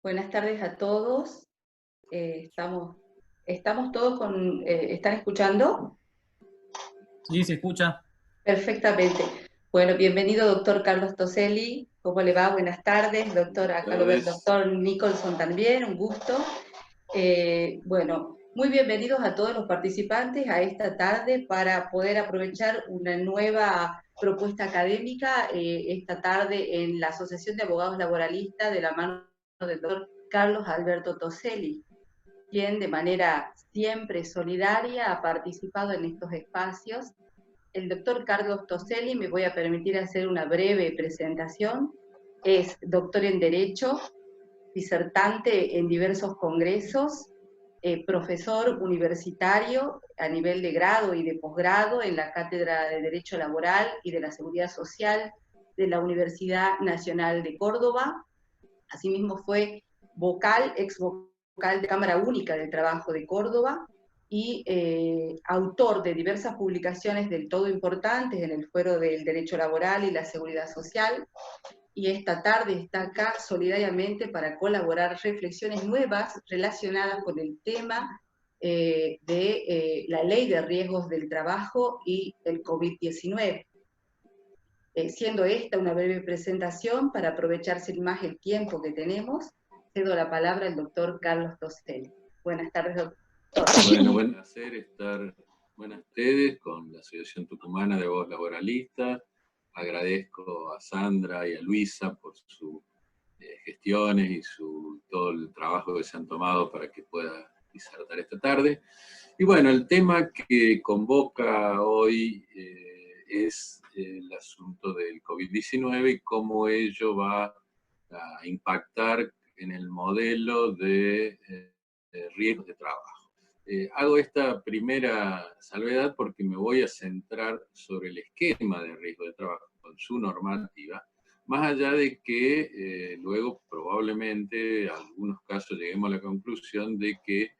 Buenas tardes a todos. Estamos todos con... ¿están escuchando? Sí, se escucha. Perfectamente. Bueno, bienvenido, doctor Carlos Toselli. ¿Cómo le va? Buenas tardes. Doctor, acá lo ve el Tardes. doctor Nicholson también, un gusto. Bueno, muy bienvenidos a todos los participantes a esta tarde para poder aprovechar una nueva propuesta académica esta tarde en la Asociación de Abogados Laboralistas de la mano del doctor Carlos Alberto Toselli, quien de manera siempre solidaria ha participado en estos espacios. El doctor Carlos Toselli, me voy a permitir hacer una breve presentación, es doctor en Derecho, disertante en diversos congresos, profesor universitario a nivel de grado y de posgrado en la Cátedra de Derecho Laboral y de la Seguridad Social de la Universidad Nacional de Córdoba. Asimismo fue ex vocal de Cámara Única del Trabajo de Córdoba y autor de diversas publicaciones del todo importantes en el fuero del derecho laboral y la seguridad social, y esta tarde está acá solidariamente para colaborar reflexiones nuevas relacionadas con el tema de la ley de riesgos del trabajo y el COVID-19. Siendo esta una breve presentación, para aprovecharse más el tiempo que tenemos, cedo la palabra al doctor Carlos Toselli. Buenas tardes, doctor. Bueno, buen placer estar buenas ustedes con la Asociación Tucumana de Abogados Laboralistas. Agradezco a Sandra y a Luisa por sus gestiones y todo el trabajo que se han tomado para que pueda disertar esta tarde. Y bueno, el tema que convoca hoy es el asunto del COVID-19 y cómo ello va a impactar en el modelo de riesgos de trabajo. Hago esta primera salvedad porque me voy a centrar sobre el esquema de riesgo de trabajo con su normativa, más allá de que luego probablemente en algunos casos lleguemos a la conclusión de que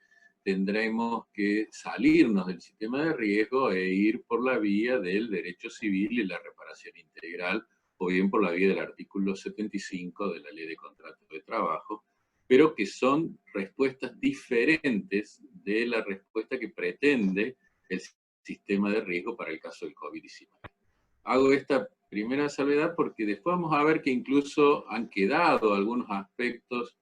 tendremos que salirnos del sistema de riesgo e ir por la vía del derecho civil y la reparación integral, o bien por la vía del artículo 75 de la Ley de Contratos de Trabajo, pero que son respuestas diferentes de la respuesta que pretende el sistema de riesgo para el caso del COVID-19. Hago esta primera salvedad porque después vamos a ver que incluso han quedado algunos aspectos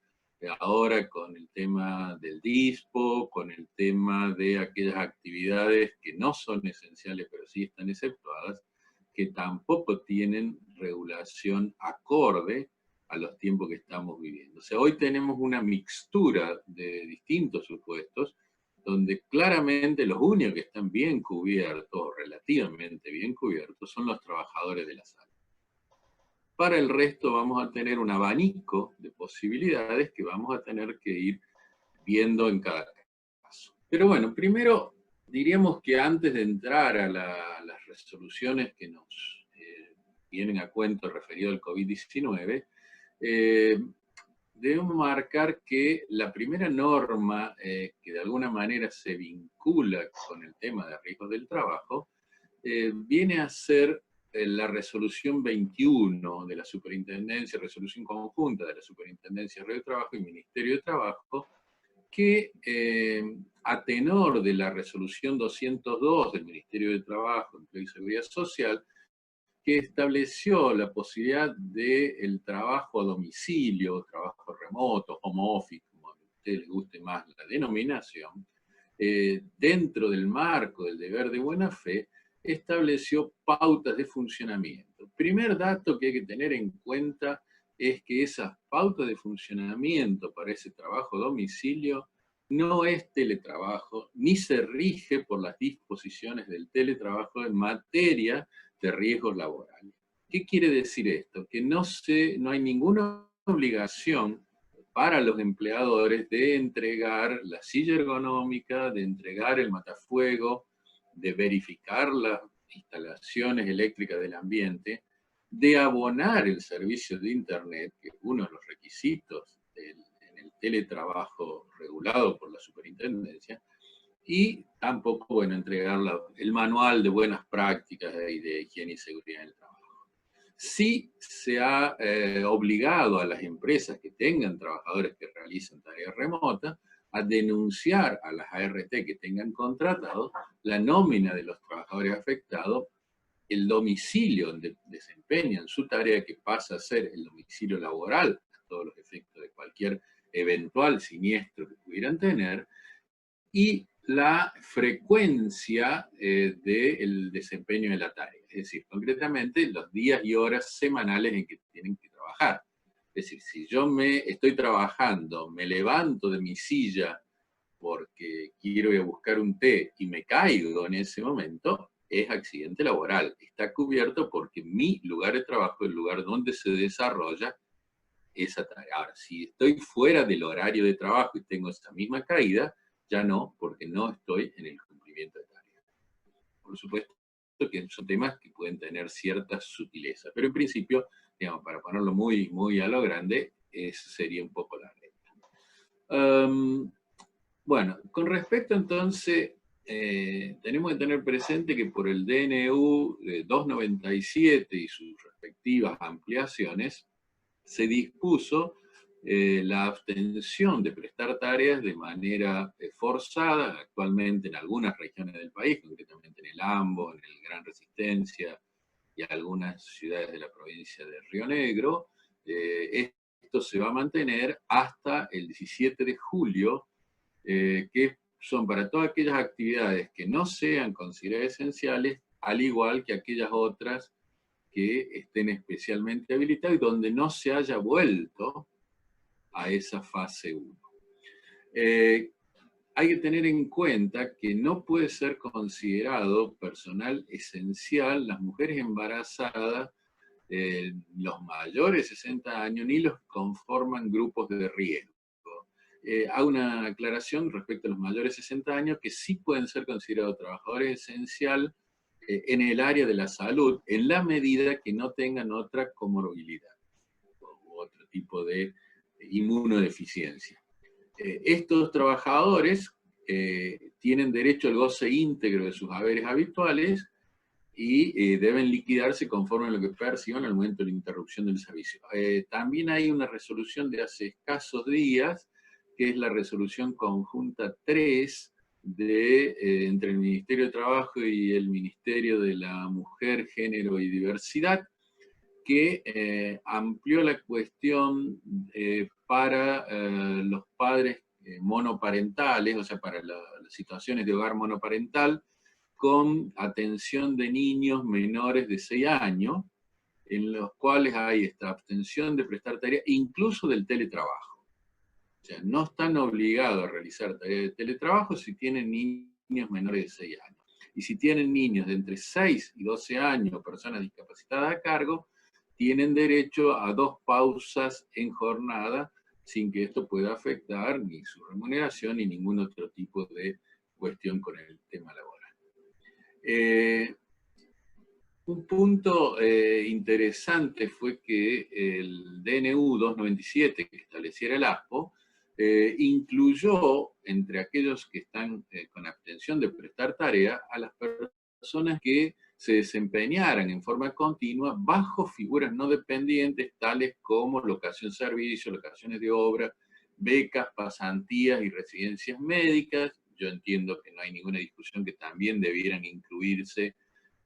ahora con el tema del DISPO, con el tema de aquellas actividades que no son esenciales pero sí están exceptuadas, que tampoco tienen regulación acorde a los tiempos que estamos viviendo. O sea, hoy tenemos una mixtura de distintos supuestos, donde claramente los únicos que están bien cubiertos, relativamente bien cubiertos, son los trabajadores de la salud. Para el resto vamos a tener un abanico de posibilidades que vamos a tener que ir viendo en cada caso. Pero bueno, primero diríamos que antes de entrar a las resoluciones que nos vienen a cuento referido al COVID-19, debemos marcar que la primera norma que de alguna manera se vincula con el tema de riesgos del trabajo viene a ser la resolución 21 de la Superintendencia, resolución conjunta de la Superintendencia de Trabajo y Ministerio de Trabajo, que a tenor de la resolución 202 del Ministerio de Trabajo, Empleo y Seguridad Social, que estableció la posibilidad del trabajo a domicilio, trabajo remoto, home office, como a ustedes les guste más la denominación, dentro del marco del deber de buena fe, estableció pautas de funcionamiento. Primer dato que hay que tener en cuenta es que esas pautas de funcionamiento para ese trabajo a domicilio no es teletrabajo, ni se rige por las disposiciones del teletrabajo en materia de riesgos laborales. ¿Qué quiere decir esto? Que no hay ninguna obligación para los empleadores de entregar la silla ergonómica, de entregar el matafuego, de verificar las instalaciones eléctricas del ambiente, de abonar el servicio de Internet, que es uno de los requisitos en el teletrabajo regulado por la superintendencia, y tampoco, bueno, entregar el manual de buenas prácticas y de higiene y seguridad en el trabajo. Sí se ha obligado a las empresas que tengan trabajadores que realizan tareas remotas a denunciar a las ART que tengan contratados la nómina de los trabajadores afectados, el domicilio donde desempeñan su tarea, que pasa a ser el domicilio laboral, a todos los efectos de cualquier eventual siniestro que pudieran tener, y la frecuencia del desempeño de la tarea. Es decir, concretamente los días y horas semanales en que tienen que trabajar. Es decir, si yo estoy trabajando, me levanto de mi silla porque quiero ir a buscar un té y me caigo en ese momento, es accidente laboral. Está cubierto porque mi lugar de trabajo es el lugar donde se desarrolla esa tarea. Ahora, si estoy fuera del horario de trabajo y tengo esa misma caída, ya no, porque no estoy en el cumplimiento de tareas. Por supuesto que son temas que pueden tener cierta sutileza, pero en principio, digamos, para ponerlo muy, muy a lo grande, esa sería un poco la regla. Bueno, con respecto entonces, tenemos que tener presente que por el DNU 297 y sus respectivas ampliaciones, se dispuso la abstención de prestar tareas de manera forzada, actualmente en algunas regiones del país, concretamente en el Ambo, en el Gran Resistencia y algunas ciudades de la provincia de Río Negro. Esto se va a mantener hasta el 17 de julio, que son para todas aquellas actividades que no sean consideradas esenciales, al igual que aquellas otras que estén especialmente habilitados y donde no se haya vuelto a esa fase 1. Hay que tener en cuenta que no puede ser considerado personal esencial las mujeres embarazadas, los mayores de 60 años, ni los que conforman grupos de riesgo. Hago una aclaración respecto a los mayores de 60 años, que sí pueden ser considerados trabajadores esenciales en el área de la salud, en la medida que no tengan otra comorbilidad u otro tipo de inmunodeficiencia. Estos trabajadores tienen derecho al goce íntegro de sus haberes habituales y deben liquidarse conforme a lo que perciban al momento de la interrupción del servicio. También hay una resolución de hace escasos días, que es la resolución conjunta 3, entre el Ministerio de Trabajo y el Ministerio de la Mujer, Género y Diversidad, que amplió la cuestión para los padres monoparentales, o sea, para las situaciones de hogar monoparental, con atención de niños menores de 6 años, en los cuales hay esta abstención de prestar tareas, incluso del teletrabajo. O sea, no están obligados a realizar tareas de teletrabajo si tienen niños menores de 6 años. Y si tienen niños de entre 6 y 12 años, personas discapacitadas a cargo, tienen derecho a 2 pausas en jornada, sin que esto pueda afectar ni su remuneración ni ningún otro tipo de cuestión con el tema laboral. Un punto interesante fue que el DNU 297, que estableciera el ASPO, incluyó entre aquellos que están con abstención de prestar tarea a las personas que se desempeñaran en forma continua bajo figuras no dependientes tales como locación-servicio, locaciones de obra, becas, pasantías y residencias médicas. Yo entiendo que no hay ninguna discusión que también debieran incluirse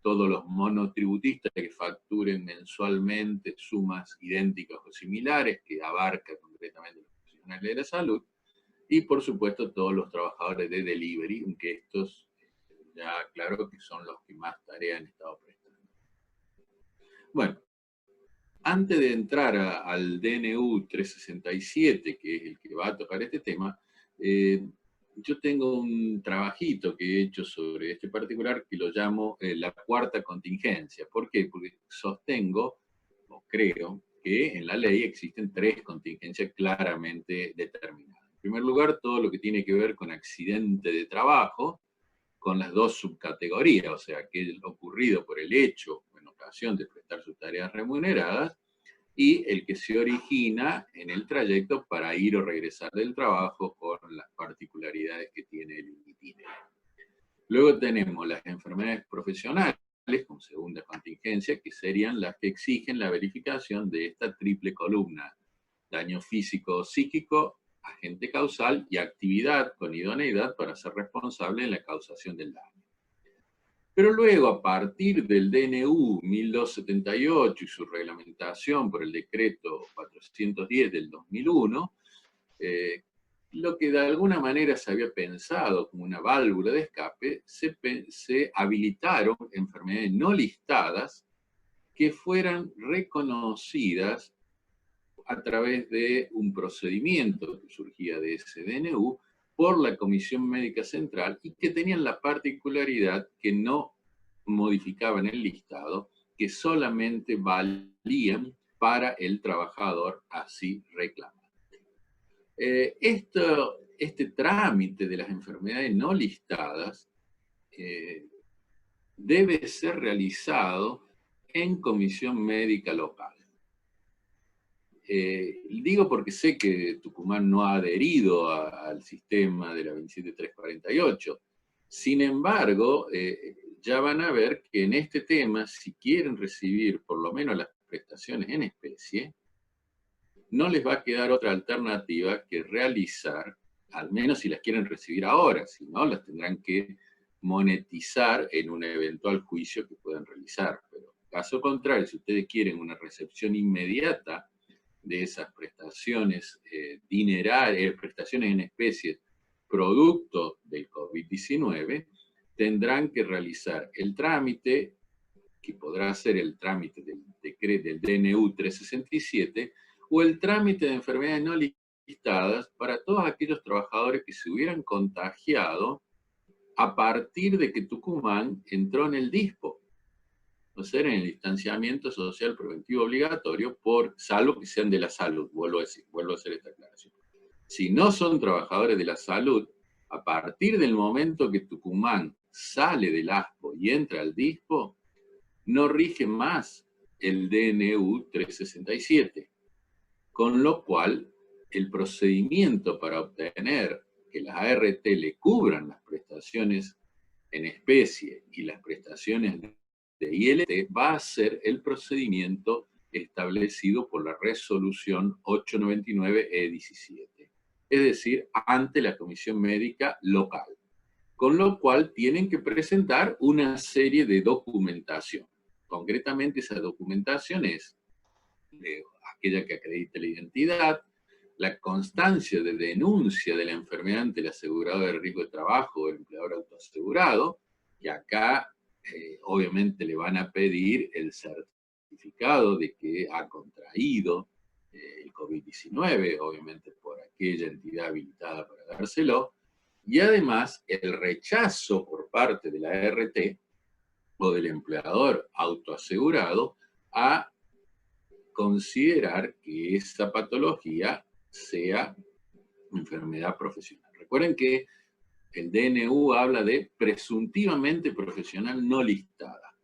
todos los monotributistas que facturen mensualmente sumas idénticas o similares, que abarca concretamente los profesionales de la salud, y por supuesto todos los trabajadores de delivery, aunque estos ya claro que son los que más tareas han estado prestando. Bueno, antes de entrar al DNU 367, que es el que va a tocar este tema, yo tengo un trabajito que he hecho sobre este particular que lo llamo la cuarta contingencia. ¿Por qué? Porque sostengo, o creo, que en la ley existen 3 contingencias claramente determinadas. En primer lugar, todo lo que tiene que ver con accidente de trabajo, con las 2 subcategorías, o sea, aquel ocurrido por el hecho o en ocasión de prestar sus tareas remuneradas, y el que se origina en el trayecto para ir o regresar del trabajo con las particularidades que tiene el itinerario. Luego tenemos las enfermedades profesionales, como segunda contingencia, que serían las que exigen la verificación de esta triple columna: daño físico o psíquico, agente causal y actividad con idoneidad para ser responsable en la causación del daño. Pero luego, a partir del DNU 1278 y su reglamentación por el decreto 410 del 2001, lo que de alguna manera se había pensado como una válvula de escape, se habilitaron enfermedades no listadas que fueran reconocidas a través de un procedimiento que surgía de ese DNU por la Comisión Médica Central y que tenían la particularidad que no modificaban el listado, que solamente valían para el trabajador así reclamante. Este trámite de las enfermedades no listadas debe ser realizado en comisión médica local. Digo porque sé que Tucumán no ha adherido al sistema de la 27348. Sin embargo, ya van a ver que en este tema, si quieren recibir por lo menos las prestaciones en especie, no les va a quedar otra alternativa que realizar, al menos si las quieren recibir ahora, si no, las tendrán que monetizar en un eventual juicio que puedan realizar. Pero caso contrario, si ustedes quieren una recepción inmediata de esas prestaciones prestaciones en especie producto del COVID-19, tendrán que realizar el trámite, que podrá ser el trámite del decreto del DNU 367, o el trámite de enfermedades no listadas para todos aquellos trabajadores que se hubieran contagiado a partir de que Tucumán entró en el DISPO. O sea, en el distanciamiento social preventivo obligatorio, salvo que sean de la salud, vuelvo a hacer esta aclaración. Si no son trabajadores de la salud, a partir del momento que Tucumán sale del ASPO y entra al DISPO, no rige más el DNU 367, con lo cual el procedimiento para obtener que las ART le cubran las prestaciones en especie y las prestaciones de ILT va a ser el procedimiento establecido por la resolución 899/17, es decir, ante la comisión médica local, con lo cual tienen que presentar una serie de documentación. Concretamente, esa documentación es aquella que acredite la identidad, la constancia de denuncia de la enfermedad ante el asegurador de riesgo de trabajo o el empleador autoasegurado, que acá obviamente le van a pedir el certificado de que ha contraído el COVID-19, obviamente por aquella entidad habilitada para dárselo, y además el rechazo por parte de la ART o del empleador autoasegurado a considerar que esa patología sea enfermedad profesional. Recuerden que el DNU habla de presuntivamente profesional no listada,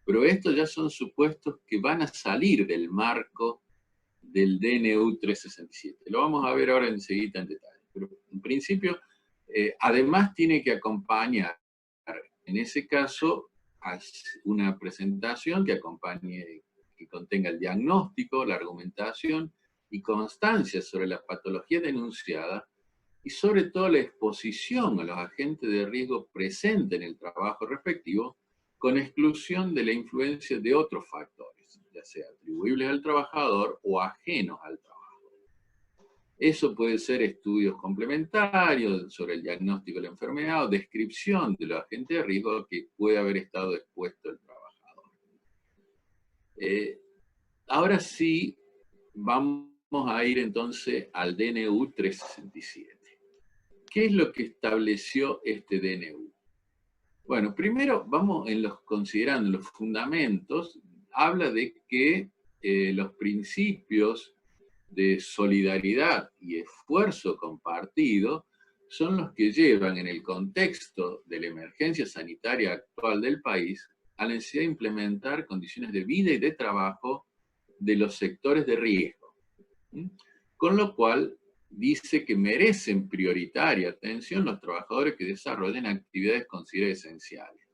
pero estos ya son supuestos que van a salir del marco del DNU 367. Lo vamos a ver ahora enseguida en detalle, pero en principio, además tiene que acompañar, en ese caso, a una presentación que acompañe, que contenga el diagnóstico, la argumentación y constancia sobre la patología denunciada, y sobre todo la exposición a los agentes de riesgo presentes en el trabajo respectivo, con exclusión de la influencia de otros factores, ya sea atribuibles al trabajador o ajenos al trabajo. Eso puede ser estudios complementarios sobre el diagnóstico de la enfermedad o descripción de los agentes de riesgo que puede haber estado expuesto el trabajador. Ahora sí, vamos a ir entonces al DNU 367. ¿Qué es lo que estableció este DNU? Bueno, primero vamos considerando los fundamentos, habla de que los principios de solidaridad y esfuerzo compartido son los que llevan en el contexto de la emergencia sanitaria actual del país a la necesidad de implementar condiciones de vida y de trabajo de los sectores de riesgo. Con lo cual, dice que merecen prioritaria atención los trabajadores que desarrollen actividades consideradas esenciales.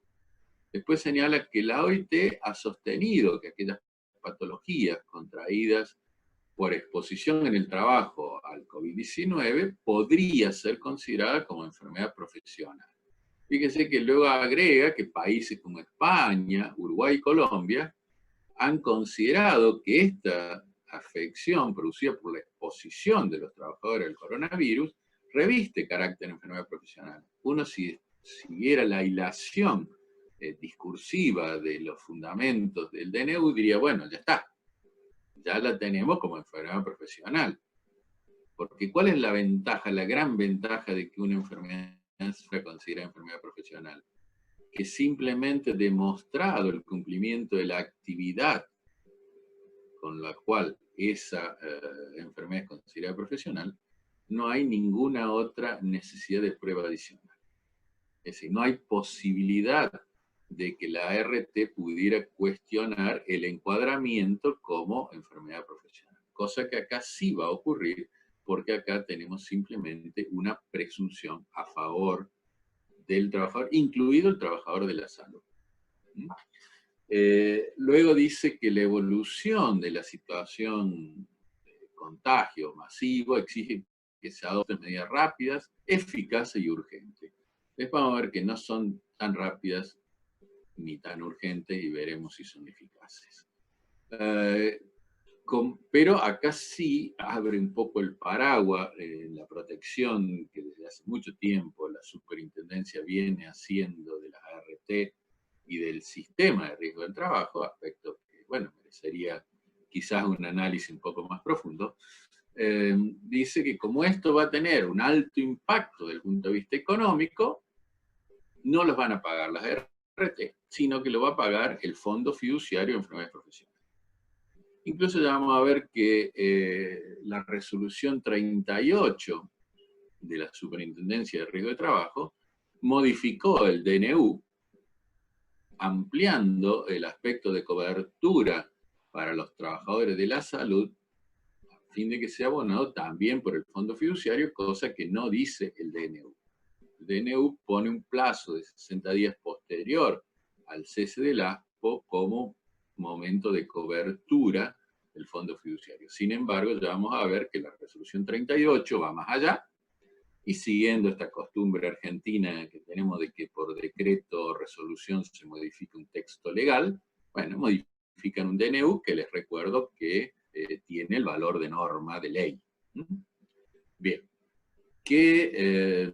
Después señala que la OIT ha sostenido que aquellas patologías contraídas por exposición en el trabajo al COVID-19 podría ser considerada como enfermedad profesional. Fíjese que luego agrega que países como España, Uruguay y Colombia han considerado que esta afección producida por la exposición de los trabajadores al coronavirus reviste carácter de enfermedad profesional. Uno, si siguiera la hilación discursiva de los fundamentos del DNU, diría, bueno, ya está, ya la tenemos como enfermedad profesional. Porque ¿cuál es la ventaja, la gran ventaja de que una enfermedad se considera enfermedad profesional? Que simplemente demostrado el cumplimiento de la actividad con la cual esa enfermedad es considerada profesional, no hay ninguna otra necesidad de prueba adicional. Es decir, no hay posibilidad de que la ART pudiera cuestionar el encuadramiento como enfermedad profesional. Cosa que acá sí va a ocurrir, porque acá tenemos simplemente una presunción a favor del trabajador, incluido el trabajador de la salud. Luego dice que la evolución de la situación de contagio masivo exige que se adopten medidas rápidas, eficaces y urgentes. Después vamos a ver que no son tan rápidas ni tan urgentes y veremos si son eficaces. Pero acá sí abre un poco el paraguas en la protección que desde hace mucho tiempo la superintendencia viene haciendo de las ART y del sistema de riesgo del trabajo, aspecto que, bueno, merecería quizás un análisis un poco más profundo. Dice que como esto va a tener un alto impacto desde el punto de vista económico, no los van a pagar las ART, sino que lo va a pagar el Fondo Fiduciario de Enfermedades Profesionales. Incluso ya vamos a ver que la resolución 38 de la Superintendencia de Riesgo de Trabajo modificó el DNU, ampliando el aspecto de cobertura para los trabajadores de la salud, a fin de que sea abonado también por el Fondo Fiduciario, cosa que no dice el DNU. El DNU pone un plazo de 60 días posterior al cese del ASPO como momento de cobertura del Fondo Fiduciario. Sin embargo, ya vamos a ver que la resolución 38 va más allá, y siguiendo esta costumbre argentina que tenemos de que por decreto o resolución se modifica un texto legal, bueno, modifican un DNU que les recuerdo que tiene el valor de norma de ley. Bien, ¿qué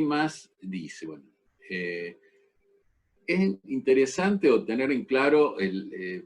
más dice? Bueno, es interesante obtener en claro,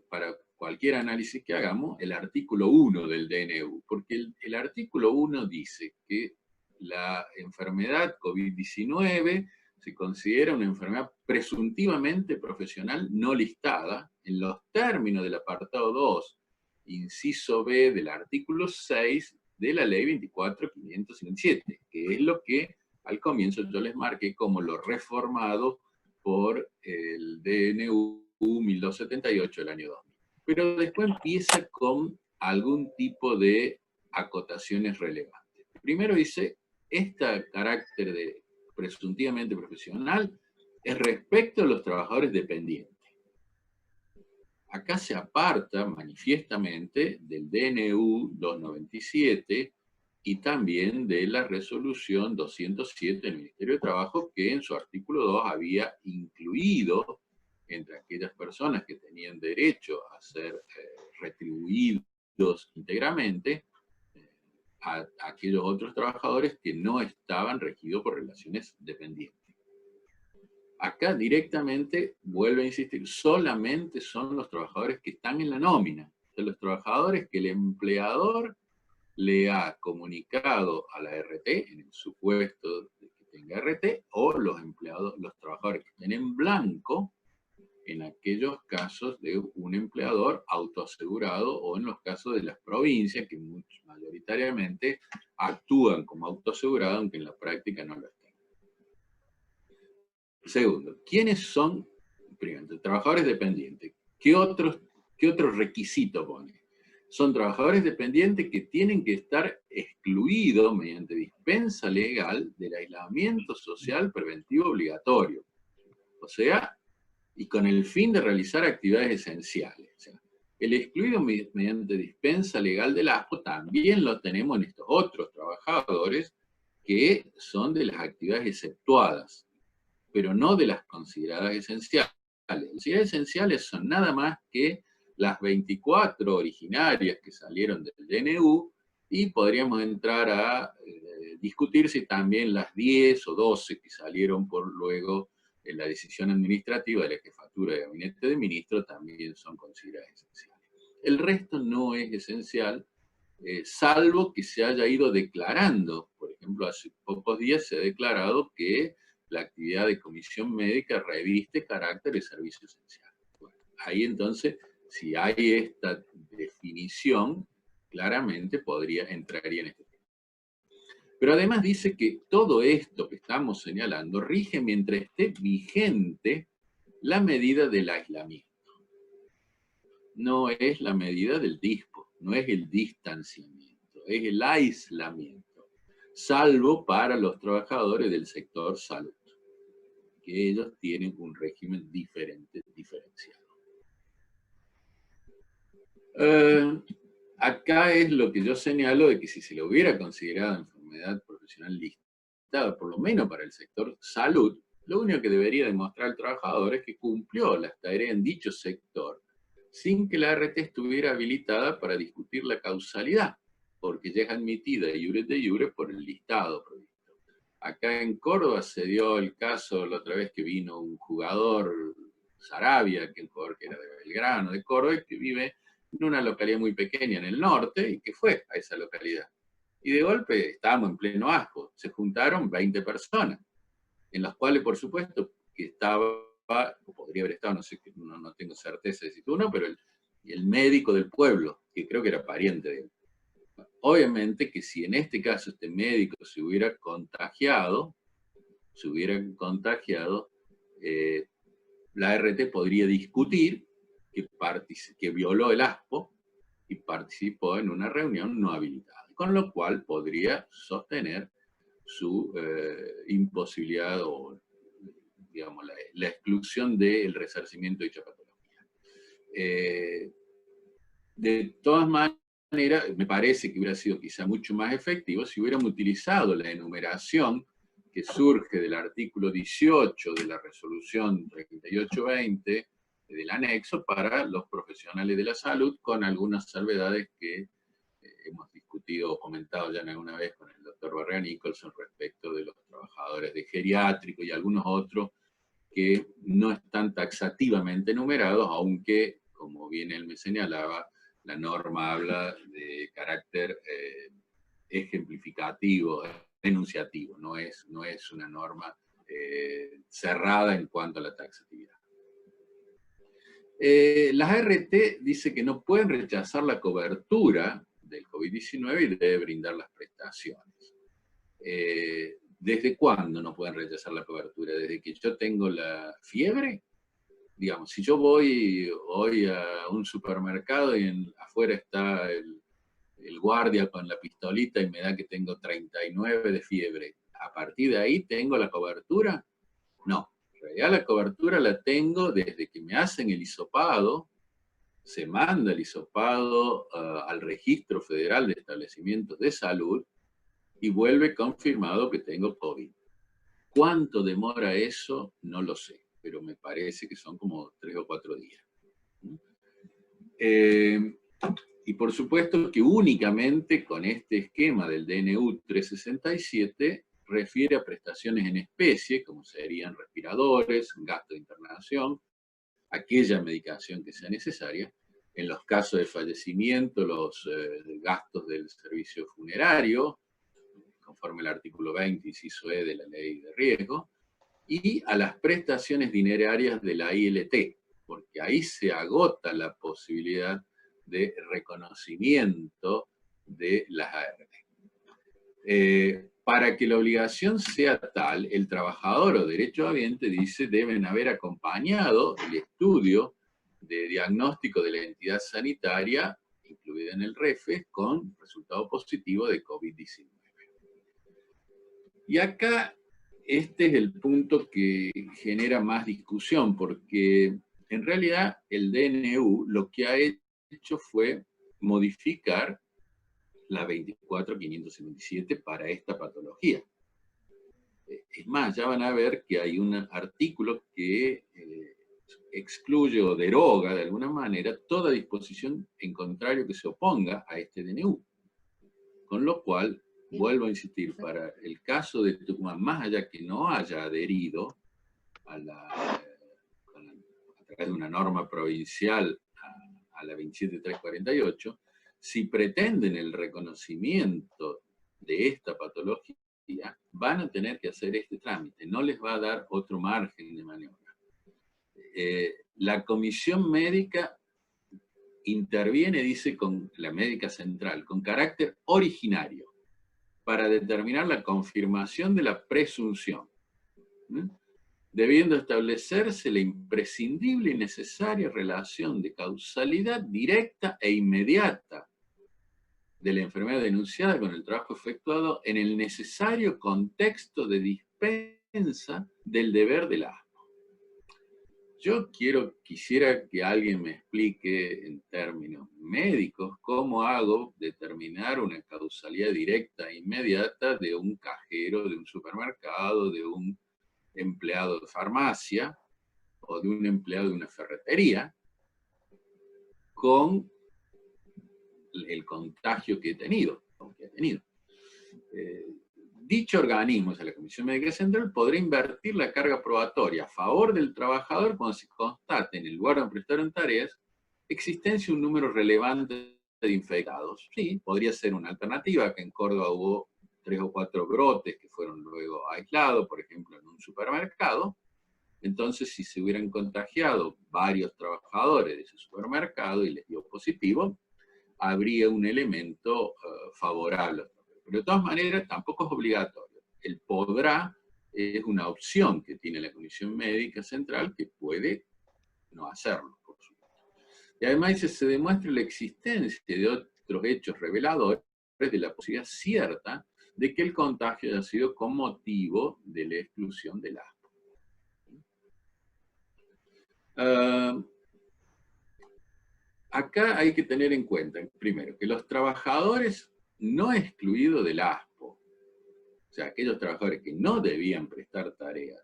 para cualquier análisis que hagamos, el artículo 1 del DNU, porque el artículo 1 dice que la enfermedad COVID-19 se considera una enfermedad presuntivamente profesional no listada en los términos del apartado 2, inciso B del artículo 6 de la ley 24.557, que es lo que al comienzo yo les marqué como lo reformado por el DNU 1278 del año 2000. Pero después empieza con algún tipo de acotaciones relevantes. Primero dice, este carácter de presuntivamente profesional es respecto a los trabajadores dependientes. Acá se aparta manifiestamente del DNU 297 y también de la resolución 207 del Ministerio de Trabajo, que en su artículo 2 había incluido entre aquellas personas que tenían derecho a ser retribuidos íntegramente, a aquellos otros trabajadores que no estaban regidos por relaciones dependientes. Acá directamente, vuelvo a insistir, solamente son los trabajadores que están en la nómina, de los trabajadores que el empleador le ha comunicado a la RT, en el supuesto de que tenga RT, o los empleados, los trabajadores que estén en blanco, en aquellos casos de un empleador autoasegurado o en los casos de las provincias que mayoritariamente actúan como autoasegurados, aunque en la práctica no lo estén. Segundo, ¿quiénes son, primero, trabajadores dependientes? ¿Qué otro requisito pone? Son trabajadores dependientes que tienen que estar excluidos mediante dispensa legal del aislamiento social preventivo obligatorio. O sea, y con el fin de realizar actividades esenciales. O sea, el excluido mediante dispensa legal del ASPO también lo tenemos en estos otros trabajadores que son de las actividades exceptuadas, pero no de las consideradas esenciales. Las consideradas esenciales son nada más que las 24 originarias que salieron del DNU, y podríamos entrar a discutir si también las 10 o 12 que salieron por luego en la decisión administrativa de la Jefatura de Gabinete de Ministros también son consideradas esenciales. El resto no es esencial, salvo que se haya ido declarando. Por ejemplo, hace pocos días se ha declarado que la actividad de comisión médica reviste carácter de servicio esencial. Bueno, ahí entonces, si hay esta definición, claramente entraría en este tema. Pero además dice que todo esto que estamos señalando rige mientras esté vigente la medida del aislamiento. No es la medida del dispo, no es el distanciamiento, es el aislamiento, salvo para los trabajadores del sector salud, que ellos tienen un régimen diferenciado. Acá es lo que yo señalo de que si se le hubiera considerado enfermedad profesional listada, por lo menos para el sector salud, lo único que debería demostrar el trabajador es que cumplió las tareas en dicho sector, sin que la ART estuviera habilitada para discutir la causalidad, porque ya es admitida de iure por el listado previsto. Acá en Córdoba se dio el caso la otra vez que vino un jugador, Sarabia, que el jugador que era de Belgrano, de Córdoba, y que vive en una localidad muy pequeña en el norte, y que fue a esa localidad. Y de golpe estábamos en pleno asco, se juntaron 20 personas, en las cuales, por supuesto, que estaba, o podría haber estado, no sé, no tengo certeza de si tú no, pero el médico del pueblo, que creo que era pariente de él. Obviamente que si en este caso este médico se hubiera contagiado, la ART podría discutir que violó el ASPO y participó en una reunión no habilitada, con lo cual podría sostener su imposibilidad o, digamos, la exclusión del resarcimiento de dicha patología. De todas maneras, me parece que hubiera sido quizá mucho más efectivo si hubiéramos utilizado la enumeración que surge del artículo 18 de la resolución 3820 del anexo para los profesionales de la salud, con algunas salvedades que hemos discutido o comentado ya alguna vez con el doctor Barrea Nicholson respecto de los trabajadores de geriátrico y algunos otros que no están taxativamente enumerados, aunque, como bien él me señalaba, la norma habla de carácter ejemplificativo, enunciativo, no es una norma cerrada en cuanto a la taxatividad. Las ART dice que no pueden rechazar la cobertura del COVID-19 y debe brindar las prestaciones. ¿Desde cuándo no pueden rechazar la cobertura? ¿Desde que yo tengo la fiebre? Digamos, si yo voy hoy a un supermercado y afuera está el guardia con la pistolita y me da que tengo 39 de fiebre, ¿a partir de ahí tengo la cobertura? No, en realidad la cobertura la tengo desde que me hacen el hisopado, se manda el hisopado al Registro Federal de Establecimientos de Salud y vuelve confirmado que tengo COVID. ¿Cuánto demora eso? No lo sé, pero me parece que son como 3 o 4 días. Y por supuesto que únicamente con este esquema del DNU 367 refiere a prestaciones en especie, como serían respiradores, gasto de internación, aquella medicación que sea necesaria. En los casos de fallecimiento, los gastos del servicio funerario, conforme al artículo 20, inciso E de la ley de riesgo, y a las prestaciones dinerarias de la ILT, porque ahí se agota la posibilidad de reconocimiento de las ART. Para que la obligación sea tal, el trabajador o derecho habiente dice deben haber acompañado el estudio de diagnóstico de la entidad sanitaria, incluida en el REFE, con resultado positivo de COVID-19. Y acá este es el punto que genera más discusión, porque en realidad el DNU lo que ha hecho fue modificar la 24557 para esta patología. Es más, ya van a ver que hay un artículo que excluye o deroga de alguna manera toda disposición en contrario que se oponga a este DNU. Con lo cual, vuelvo a insistir, para el caso de Tucumán, más allá que no haya adherido a través de una norma provincial a la 27348, si pretenden el reconocimiento de esta patología, van a tener que hacer este trámite, no les va a dar otro margen de maniobra. La comisión médica interviene, dice, con la médica central, con carácter originario, para determinar la confirmación de la presunción, debiendo establecerse la imprescindible y necesaria relación de causalidad directa e inmediata de la enfermedad denunciada con el trabajo efectuado en el necesario contexto de dispensa del deber del ASPO. Yo quisiera que alguien me explique en términos médicos cómo hago determinar una causalidad directa e inmediata de un cajero de un supermercado, de un empleado de farmacia o de un empleado de una ferretería con el contagio que he tenido. Dicho organismo, o sea, la Comisión Médica Central, podrá invertir la carga probatoria a favor del trabajador cuando se constate en el lugar donde prestaron tareas existencia de un número relevante de infectados. Sí, podría ser una alternativa, que en Córdoba hubo 3 o 4 brotes que fueron luego aislados, por ejemplo, en un supermercado. Entonces, si se hubieran contagiado varios trabajadores de ese supermercado y les dio positivo, habría un elemento favorable. Pero de todas maneras, tampoco es obligatorio. El podrá es una opción que tiene la Comisión Médica Central, que puede no hacerlo, por supuesto. Y además dice, se demuestra la existencia de otros hechos reveladores de la posibilidad cierta de que el contagio haya sido con motivo de la exclusión del ASPO. Acá hay que tener en cuenta, primero, que los trabajadores no excluidos del ASPO, o sea, aquellos trabajadores que no debían prestar tareas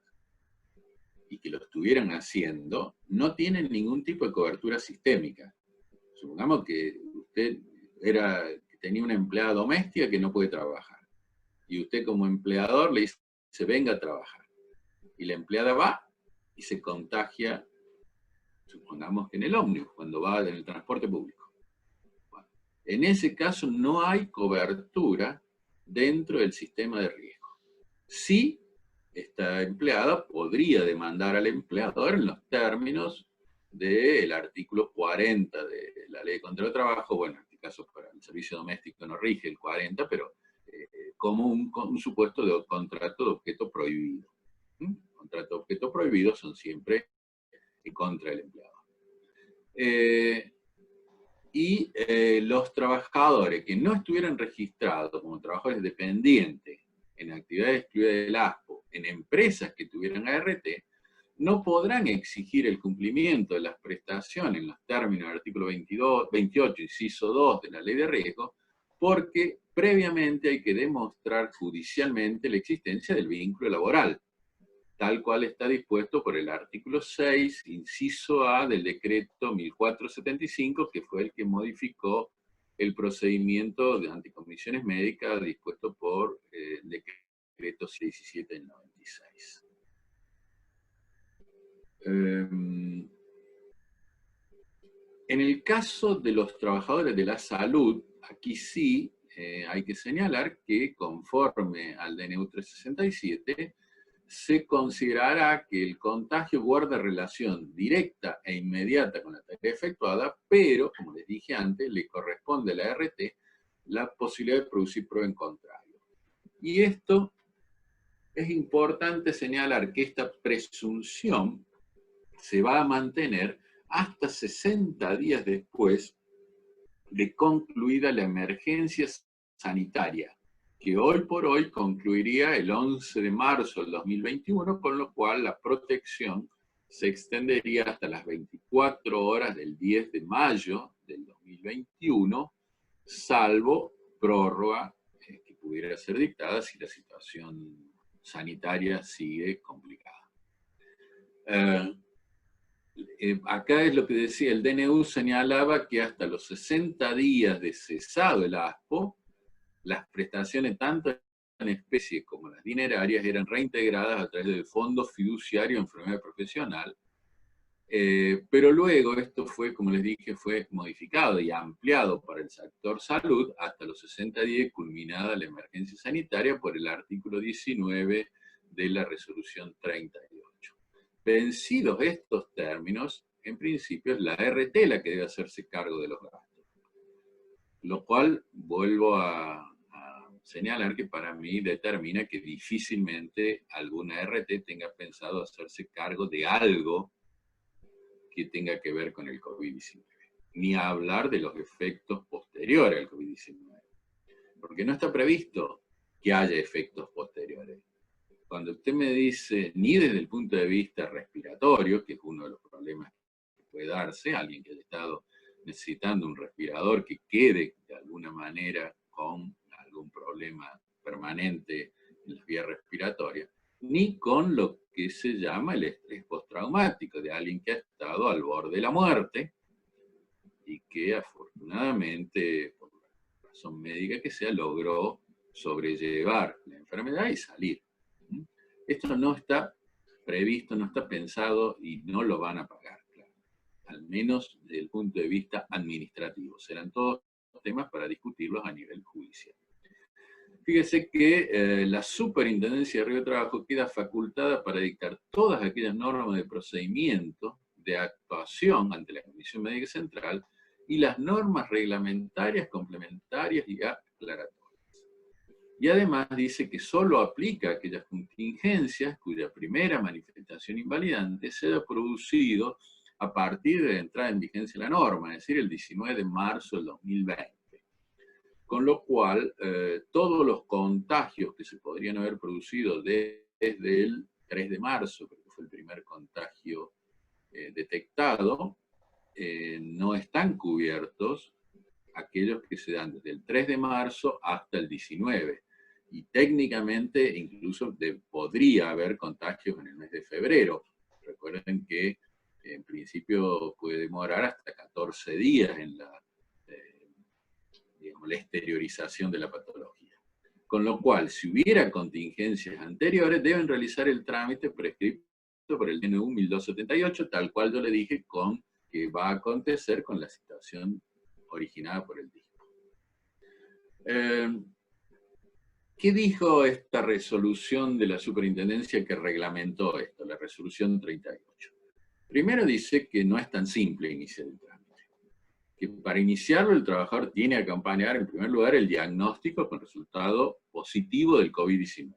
y que lo estuvieran haciendo, no tienen ningún tipo de cobertura sistémica. Supongamos que usted tenía una empleada doméstica que no puede trabajar, y usted como empleador le dice, venga a trabajar, y la empleada va y se contagia, supongamos que en el ómnibus, cuando va en el transporte público. Bueno, en ese caso no hay cobertura dentro del sistema de riesgo. Sí, esta empleada podría demandar al empleador en los términos del artículo 40 de la Ley contra el Trabajo. Bueno, en este caso para el servicio doméstico no rige el 40, pero como un supuesto de contrato de objeto prohibido. Contratos de objeto prohibido son siempre en contra del empleado. Los trabajadores que no estuvieran registrados como trabajadores dependientes en actividades excluidas del ASPO, en empresas que tuvieran ART, no podrán exigir el cumplimiento de las prestaciones en los términos del artículo 28, inciso 2 de la Ley de Riesgo, porque previamente hay que demostrar judicialmente la existencia del vínculo laboral, tal cual está dispuesto por el artículo 6, inciso A del decreto 1475, que fue el que modificó el procedimiento de anticomisiones médicas dispuesto por el decreto 17 del 96. En el caso de los trabajadores de la salud, aquí sí hay que señalar que conforme al DNU 367, se considerará que el contagio guarda relación directa e inmediata con la tarea efectuada, pero, como les dije antes, le corresponde a la ART la posibilidad de producir prueba en contrario. Y esto es importante señalar que esta presunción se va a mantener hasta 60 días después de concluida la emergencia sanitaria que hoy por hoy concluiría el 11 de marzo del 2021, con lo cual la protección se extendería hasta las 24 horas del 10 de mayo del 2021, salvo prórroga que pudiera ser dictada si la situación sanitaria sigue complicada. Acá es lo que decía, el DNU señalaba que hasta los 60 días de cesado el ASPO, las prestaciones tanto en especie como las dinerarias eran reintegradas a través del Fondo Fiduciario de Enfermedad Profesional, pero luego esto fue, como les dije, fue modificado y ampliado para el sector salud hasta los 60 días culminada la emergencia sanitaria por el artículo 19 de la resolución 38. Vencidos estos términos, en principio es la RT la que debe hacerse cargo de los gastos. Lo cual, vuelvo a señalar que para mí determina que difícilmente alguna RT tenga pensado hacerse cargo de algo que tenga que ver con el COVID-19. Ni a hablar de los efectos posteriores al COVID-19. Porque no está previsto que haya efectos posteriores. Cuando usted me dice, ni desde el punto de vista respiratorio, que es uno de los problemas que puede darse, alguien que haya estado necesitando un respirador que quede de alguna manera con algún problema permanente en las vías respiratorias, ni con lo que se llama el estrés postraumático de alguien que ha estado al borde de la muerte y que afortunadamente, por la razón médica que sea, logró sobrellevar la enfermedad y salir. Esto no está previsto, no está pensado y no lo van a pagar, claro. Al menos desde el punto de vista administrativo. Serán todos temas para discutirlos a nivel judicial. Fíjese que la Superintendencia de Río de Trabajo queda facultada para dictar todas aquellas normas de procedimiento de actuación ante la Comisión Médica Central y las normas reglamentarias, complementarias y aclaratorias. Y además dice que solo aplica a aquellas contingencias cuya primera manifestación invalidante se haya producido a partir de la entrada en vigencia de la norma, es decir, el 19 de marzo del 2020. Con lo cual, todos los contagios que se podrían haber producido desde el 3 de marzo, porque fue el primer contagio detectado, no están cubiertos aquellos que se dan desde el 3 de marzo hasta el 19. Y técnicamente incluso podría haber contagios en el mes de febrero. Recuerden que en principio puede demorar hasta 14 días en la exteriorización de la patología. Con lo cual, si hubiera contingencias anteriores, deben realizar el trámite prescrito por el DNU 1278, tal cual yo le dije con que va a acontecer con la situación originada por el DISPO. ¿Qué dijo esta resolución de la superintendencia que reglamentó esto, la resolución 38? Primero dice que no es tan simple iniciar el trámite. Que para iniciarlo el trabajador tiene que acompañar en primer lugar el diagnóstico con resultado positivo del COVID-19.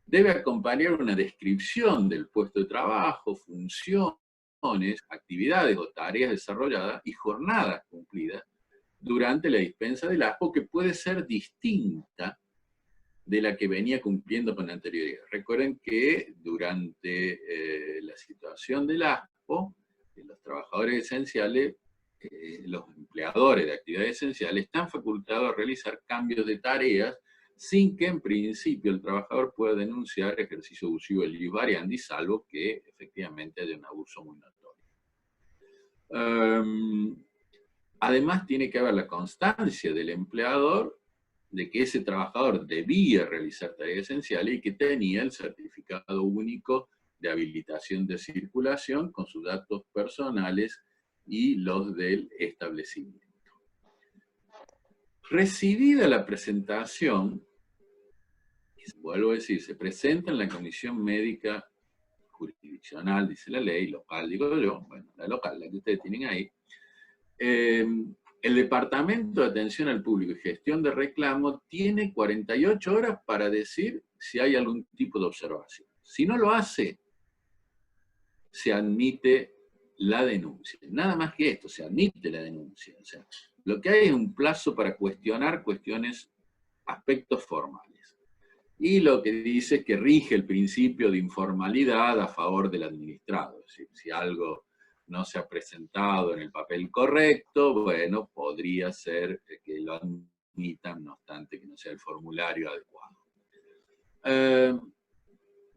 Debe acompañar una descripción del puesto de trabajo, funciones, actividades o tareas desarrolladas y jornadas cumplidas durante la dispensa del ASPO, que puede ser distinta de la que venía cumpliendo con anterioridad. Recuerden que durante la situación del ASPO, los trabajadores esenciales, los empleadores de actividades esenciales están facultados a realizar cambios de tareas sin que en principio el trabajador pueda denunciar ejercicio abusivo del ius variandi, salvo que efectivamente haya un abuso muy notorio. Además tiene que haber la constancia del empleador de que ese trabajador debía realizar tareas esenciales y que tenía el certificado único de habilitación de circulación con sus datos personales y los del establecimiento. Recibida la presentación, vuelvo a decir, se presenta en la Comisión Médica Jurisdiccional, dice la ley, local, digo yo, bueno, la local, la que ustedes tienen ahí, el Departamento de Atención al Público y Gestión de Reclamo tiene 48 horas para decir si hay algún tipo de observación. Si no lo hace, se admite la denuncia. Nada más que esto, se admite la denuncia. O sea, lo que hay es un plazo para cuestionar cuestiones aspectos formales. Y lo que dice es que rige el principio de informalidad a favor del administrado. Es decir, si algo no se ha presentado en el papel correcto, bueno, podría ser que lo admitan, no obstante que no sea el formulario adecuado.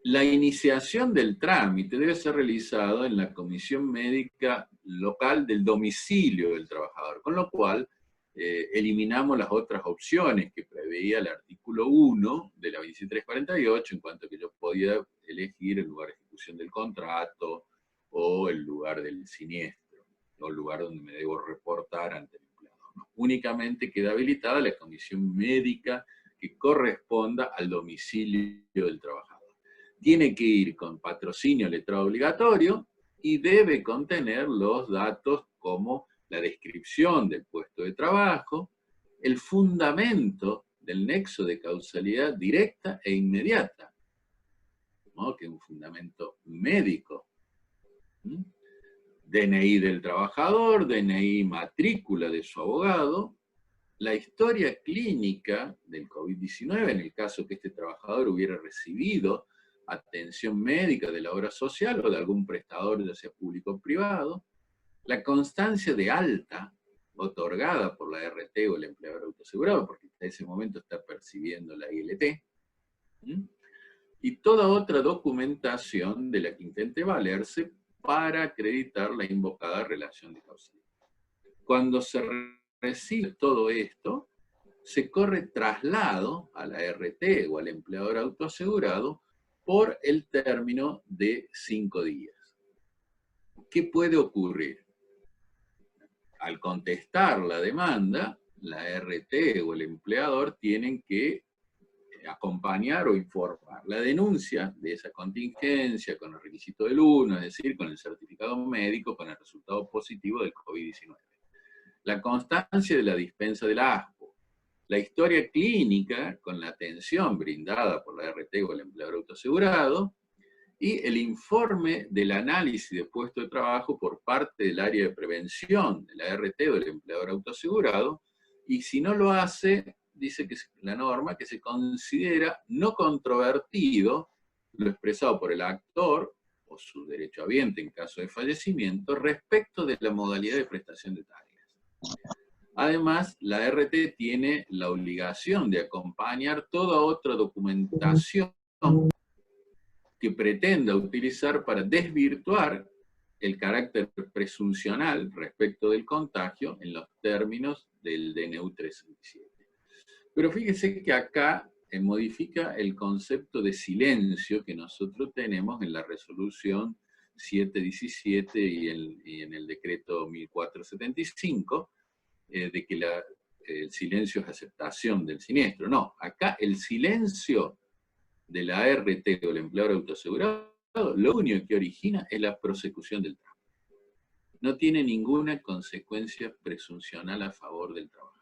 La iniciación del trámite debe ser realizado en la comisión médica local del domicilio del trabajador, con lo cual eliminamos las otras opciones que preveía el artículo 1 de la 2348, en cuanto a que yo podía elegir el lugar de ejecución del contrato o el lugar del siniestro, o el lugar donde me debo reportar ante el empleador, ¿no? Únicamente queda habilitada la comisión médica que corresponda al domicilio del trabajador. Tiene que ir con patrocinio letrado obligatorio y debe contener los datos como la descripción del puesto de trabajo, el fundamento del nexo de causalidad directa e inmediata, ¿no? Que es un fundamento médico. DNI del trabajador, DNI matrícula de su abogado, la historia clínica del COVID-19, en el caso que este trabajador hubiera recibido atención médica de la obra social o de algún prestador, ya sea público o privado, la constancia de alta otorgada por la RT o el empleador autoasegurado, porque hasta ese momento está percibiendo la ILT, y toda otra documentación de la que intente valerse para acreditar la invocada relación de causalidad. Cuando se recibe todo esto, se corre traslado a la RT o al empleador autoasegurado por el término de 5 días. ¿Qué puede ocurrir? Al contestar la demanda, la RT o el empleador tienen que acompañar o informar la denuncia de esa contingencia con el requisito del 1, es decir, con el certificado médico con el resultado positivo del COVID-19. La constancia de la dispensa del ASPO, la historia clínica con la atención brindada por la RT o el empleador autoasegurado, y el informe del análisis de puesto de trabajo por parte del área de prevención de la RT o del empleador autoasegurado, y si no lo hace, dice que la norma que se considera no controvertido lo expresado por el actor o su derechohabiente en caso de fallecimiento respecto de la modalidad de prestación de tareas. Además, la RT tiene la obligación de acompañar toda otra documentación que pretenda utilizar para desvirtuar el carácter presuncional respecto del contagio en los términos del DNU 367. Pero fíjese que acá modifica el concepto de silencio que nosotros tenemos en la resolución 717 y en el decreto 1475, de que el silencio es aceptación del siniestro. No, acá el silencio de la RT o el empleador autoasegurado, lo único que origina es la prosecución del trabajo. No tiene ninguna consecuencia presuncional a favor del trabajador.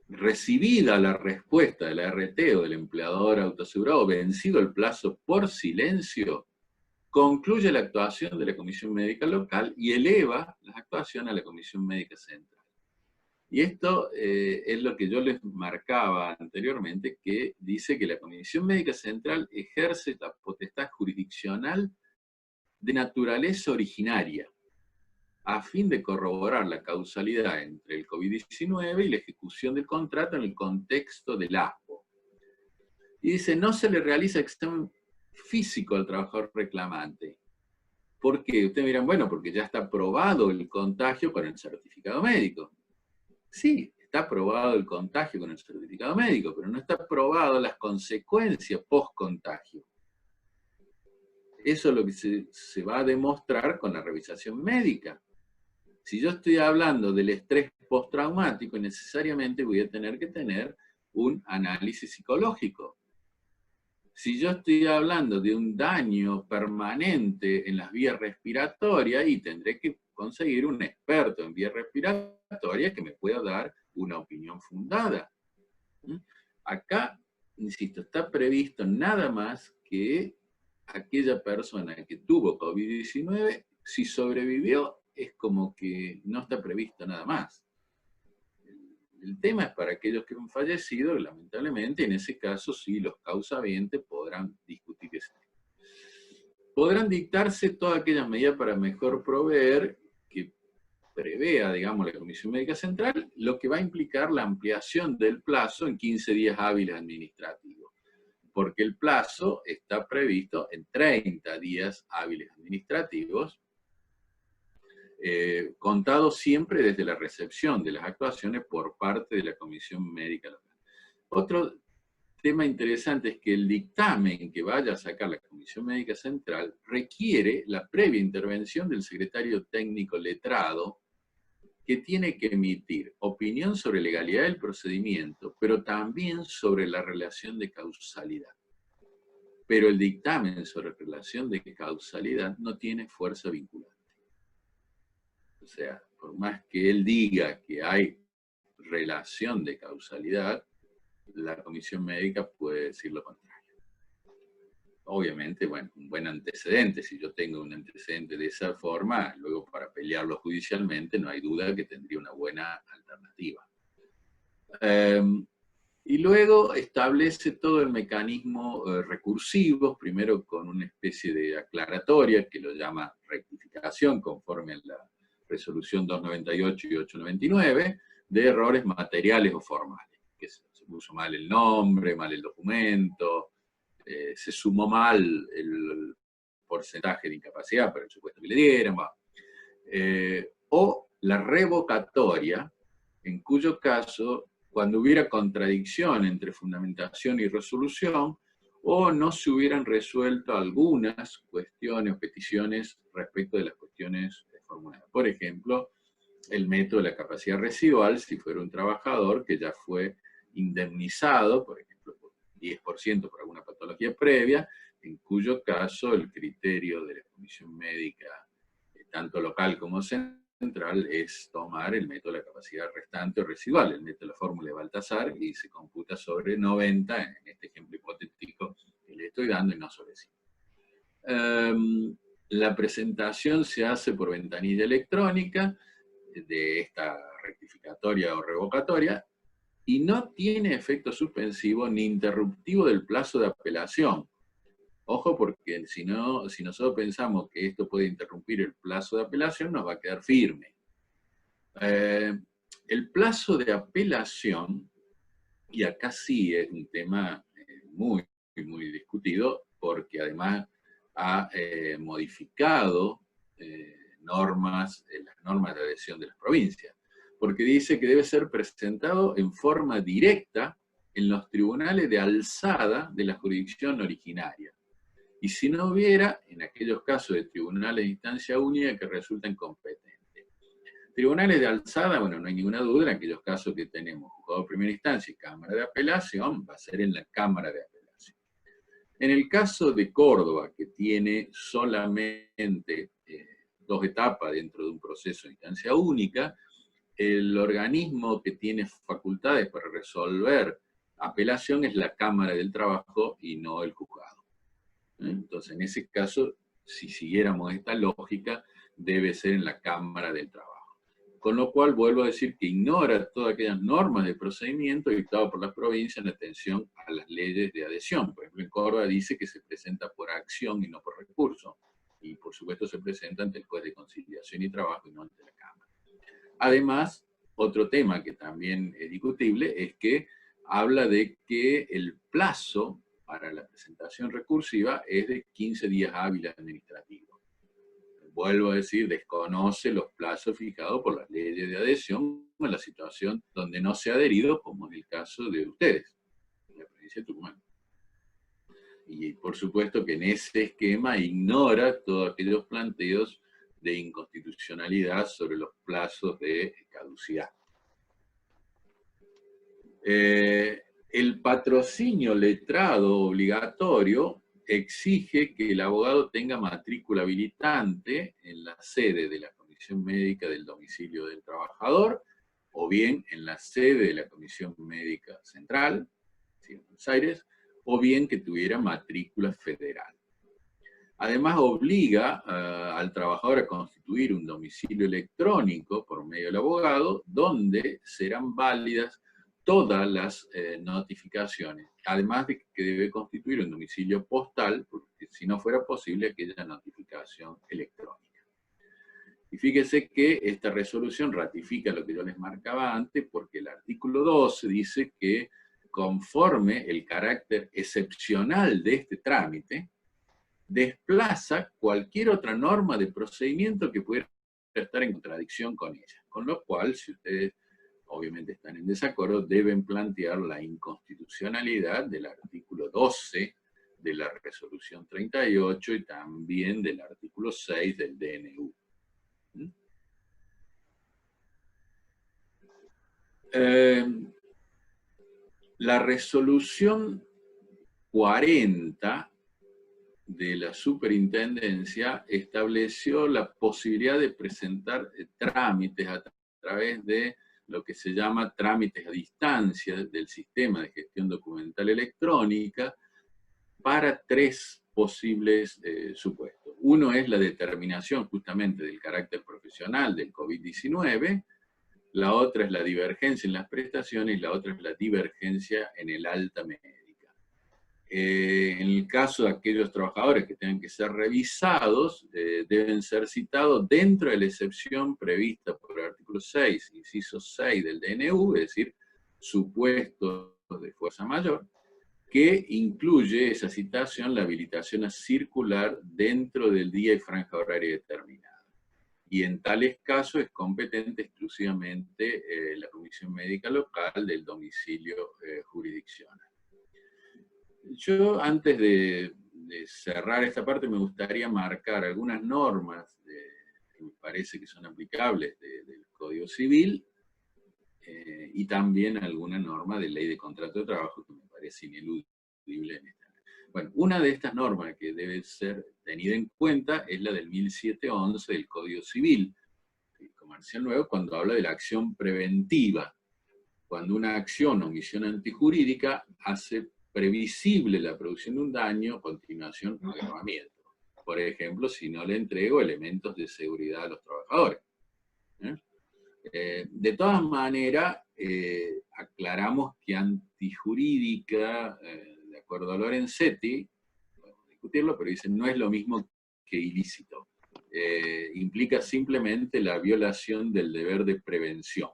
Recibida la respuesta de la RT o del empleador autoasegurado, vencido el plazo por silencio, concluye la actuación de la Comisión Médica Local y eleva la actuación a la Comisión Médica Central. Y esto es lo que yo les marcaba anteriormente, que dice que la Comisión Médica Central ejerce la potestad jurisdiccional de naturaleza originaria, a fin de corroborar la causalidad entre el COVID-19 y la ejecución del contrato en el contexto del ASPO. Y dice, no se le realiza examen físico al trabajador reclamante. ¿Por qué? Ustedes dirán, bueno, porque ya está aprobado el contagio con el certificado médico. Sí, está aprobado el contagio con el certificado médico, pero no está aprobado las consecuencias post-contagio. Eso es lo que se va a demostrar con la revisación médica. Si yo estoy hablando del estrés postraumático, necesariamente voy a tener que tener un análisis psicológico. Si yo estoy hablando de un daño permanente en las vías respiratorias, y tendré que conseguir un experto en vías respiratorias que me pueda dar una opinión fundada. Acá, insisto, está previsto nada más que aquella persona que tuvo COVID-19, si sobrevivió, es como que no está previsto nada más. El tema es para aquellos que han fallecido, y lamentablemente en ese caso sí, los causavientes podrán discutir ese tema. Podrán dictarse todas aquellas medidas para mejor proveer que prevea, digamos, la Comisión Médica Central, lo que va a implicar la ampliación del plazo en 15 días hábiles administrativos, porque el plazo está previsto en 30 días hábiles administrativos, contado siempre desde la recepción de las actuaciones por parte de la Comisión Médica Local. Otro tema interesante es que el dictamen que vaya a sacar la Comisión Médica Central requiere la previa intervención del secretario técnico letrado, que tiene que emitir opinión sobre legalidad del procedimiento, pero también sobre la relación de causalidad. Pero el dictamen sobre relación de causalidad no tiene fuerza vinculante. O sea, por más que él diga que hay relación de causalidad, la comisión médica puede decir lo contrario. Obviamente, bueno, un buen antecedente, si yo tengo un antecedente de esa forma, luego para pelearlo judicialmente, no hay duda que tendría una buena alternativa. Y luego establece todo el mecanismo recursivo, primero con una especie de aclaratoria, que lo llama rectificación, conforme a la resolución 298 y 899, de errores materiales o formales, que se puso mal el nombre, mal el documento, se sumó mal el porcentaje de incapacidad para el supuesto que le dieran, o la revocatoria, en cuyo caso, cuando hubiera contradicción entre fundamentación y resolución, o no se hubieran resuelto algunas cuestiones o peticiones respecto de las cuestiones formuladas. Por ejemplo, el método de la capacidad residual, si fuera un trabajador que ya fue indemnizado, por ejemplo, por 10% por alguna patología previa, en cuyo caso el criterio de la comisión médica, tanto local como central, es tomar el método de la capacidad restante o residual, el método de la fórmula de Baltasar, y se computa sobre 90, en este ejemplo hipotético que le estoy dando, y no sobre 100. La presentación se hace por ventanilla electrónica de esta rectificatoria o revocatoria, y no tiene efecto suspensivo ni interruptivo del plazo de apelación. Ojo, porque si nosotros pensamos que esto puede interrumpir el plazo de apelación, nos va a quedar firme. El plazo de apelación, y acá sí es un tema muy discutido, porque además ha modificado las normas de adhesión de las provincias, porque dice que debe ser presentado en forma directa en los tribunales de alzada de la jurisdicción originaria. Y si no hubiera, en aquellos casos de tribunales de instancia única que resultan competentes. Tribunales de alzada, bueno, no hay ninguna duda, en aquellos casos que tenemos juzgado de primera instancia y cámara de apelación, va a ser en la cámara de apelación. En el caso de Córdoba, que tiene solamente 2 etapas dentro de un proceso de instancia única, el organismo que tiene facultades para resolver apelación es la Cámara del Trabajo y no el juzgado. Entonces, en ese caso, si siguiéramos esta lógica, debe ser en la Cámara del Trabajo. Con lo cual, vuelvo a decir que ignora todas aquellas normas de procedimiento dictadas por las provincias en atención a las leyes de adhesión. Por ejemplo, en Córdoba dice que se presenta por acción y no por recurso. Y, por supuesto, se presenta ante el juez de conciliación y trabajo y no ante la Cámara. Además, otro tema que también es discutible es que habla de que el plazo para la presentación recursiva es de 15 días hábiles administrativos. Vuelvo a decir, desconoce los plazos fijados por las leyes de adhesión en la situación donde no se ha adherido, como en el caso de ustedes, en la provincia de Tucumán. Y por supuesto que en ese esquema ignora todos aquellos planteos de inconstitucionalidad sobre los plazos de caducidad. El patrocinio letrado obligatorio exige que el abogado tenga matrícula habilitante en la sede de la Comisión Médica del Domicilio del Trabajador, o bien en la sede de la Comisión Médica Central, en Buenos Aires, o bien que tuviera matrícula federal. Además, obliga al trabajador a constituir un domicilio electrónico por medio del abogado, donde serán válidas todas las notificaciones, además de que debe constituir un domicilio postal, porque si no fuera posible aquella notificación electrónica. Y fíjese que esta resolución ratifica lo que yo les marcaba antes, porque el artículo 12 dice que conforme el carácter excepcional de este trámite, desplaza cualquier otra norma de procedimiento que pudiera estar en contradicción con ella. Con lo cual, si ustedes obviamente están en desacuerdo, deben plantear la inconstitucionalidad del artículo 12 de la resolución 38 y también del artículo 6 del DNU. La resolución 40 de la superintendencia estableció la posibilidad de presentar trámites a través de lo que se llama trámites a distancia del sistema de gestión documental electrónica para tres posibles supuestos. Uno es la determinación justamente del carácter profesional del COVID-19, la otra es la divergencia en las prestaciones y la otra es la divergencia en el alta médica. En el caso de aquellos trabajadores que tengan que ser revisados, deben ser citados dentro de la excepción prevista por el artículo 6, inciso 6 del DNU, es decir, supuestos de fuerza mayor, que incluye esa citación la habilitación a circular dentro del día y franja horaria determinada. Y en tales casos es competente exclusivamente la Comisión Médica Local del domicilio jurisdiccional. Yo, antes de cerrar esta parte, me gustaría marcar algunas normas que me parece que son aplicables del Código Civil y también alguna norma de Ley de Contrato de Trabajo que me parece ineludible en esta. Bueno, una de estas normas que debe ser tenida en cuenta es la del 1711 del Código Civil Comercial Nuevo, cuando habla de la acción preventiva. Cuando una acción o omisión antijurídica hace previsible la producción de un daño, a continuación agravamiento. Por ejemplo, si no le entrego elementos de seguridad a los trabajadores. De todas maneras, aclaramos que antijurídica, de acuerdo a Lorenzetti, podemos discutirlo, pero dicen no es lo mismo que ilícito. Implica simplemente la violación del deber de prevención.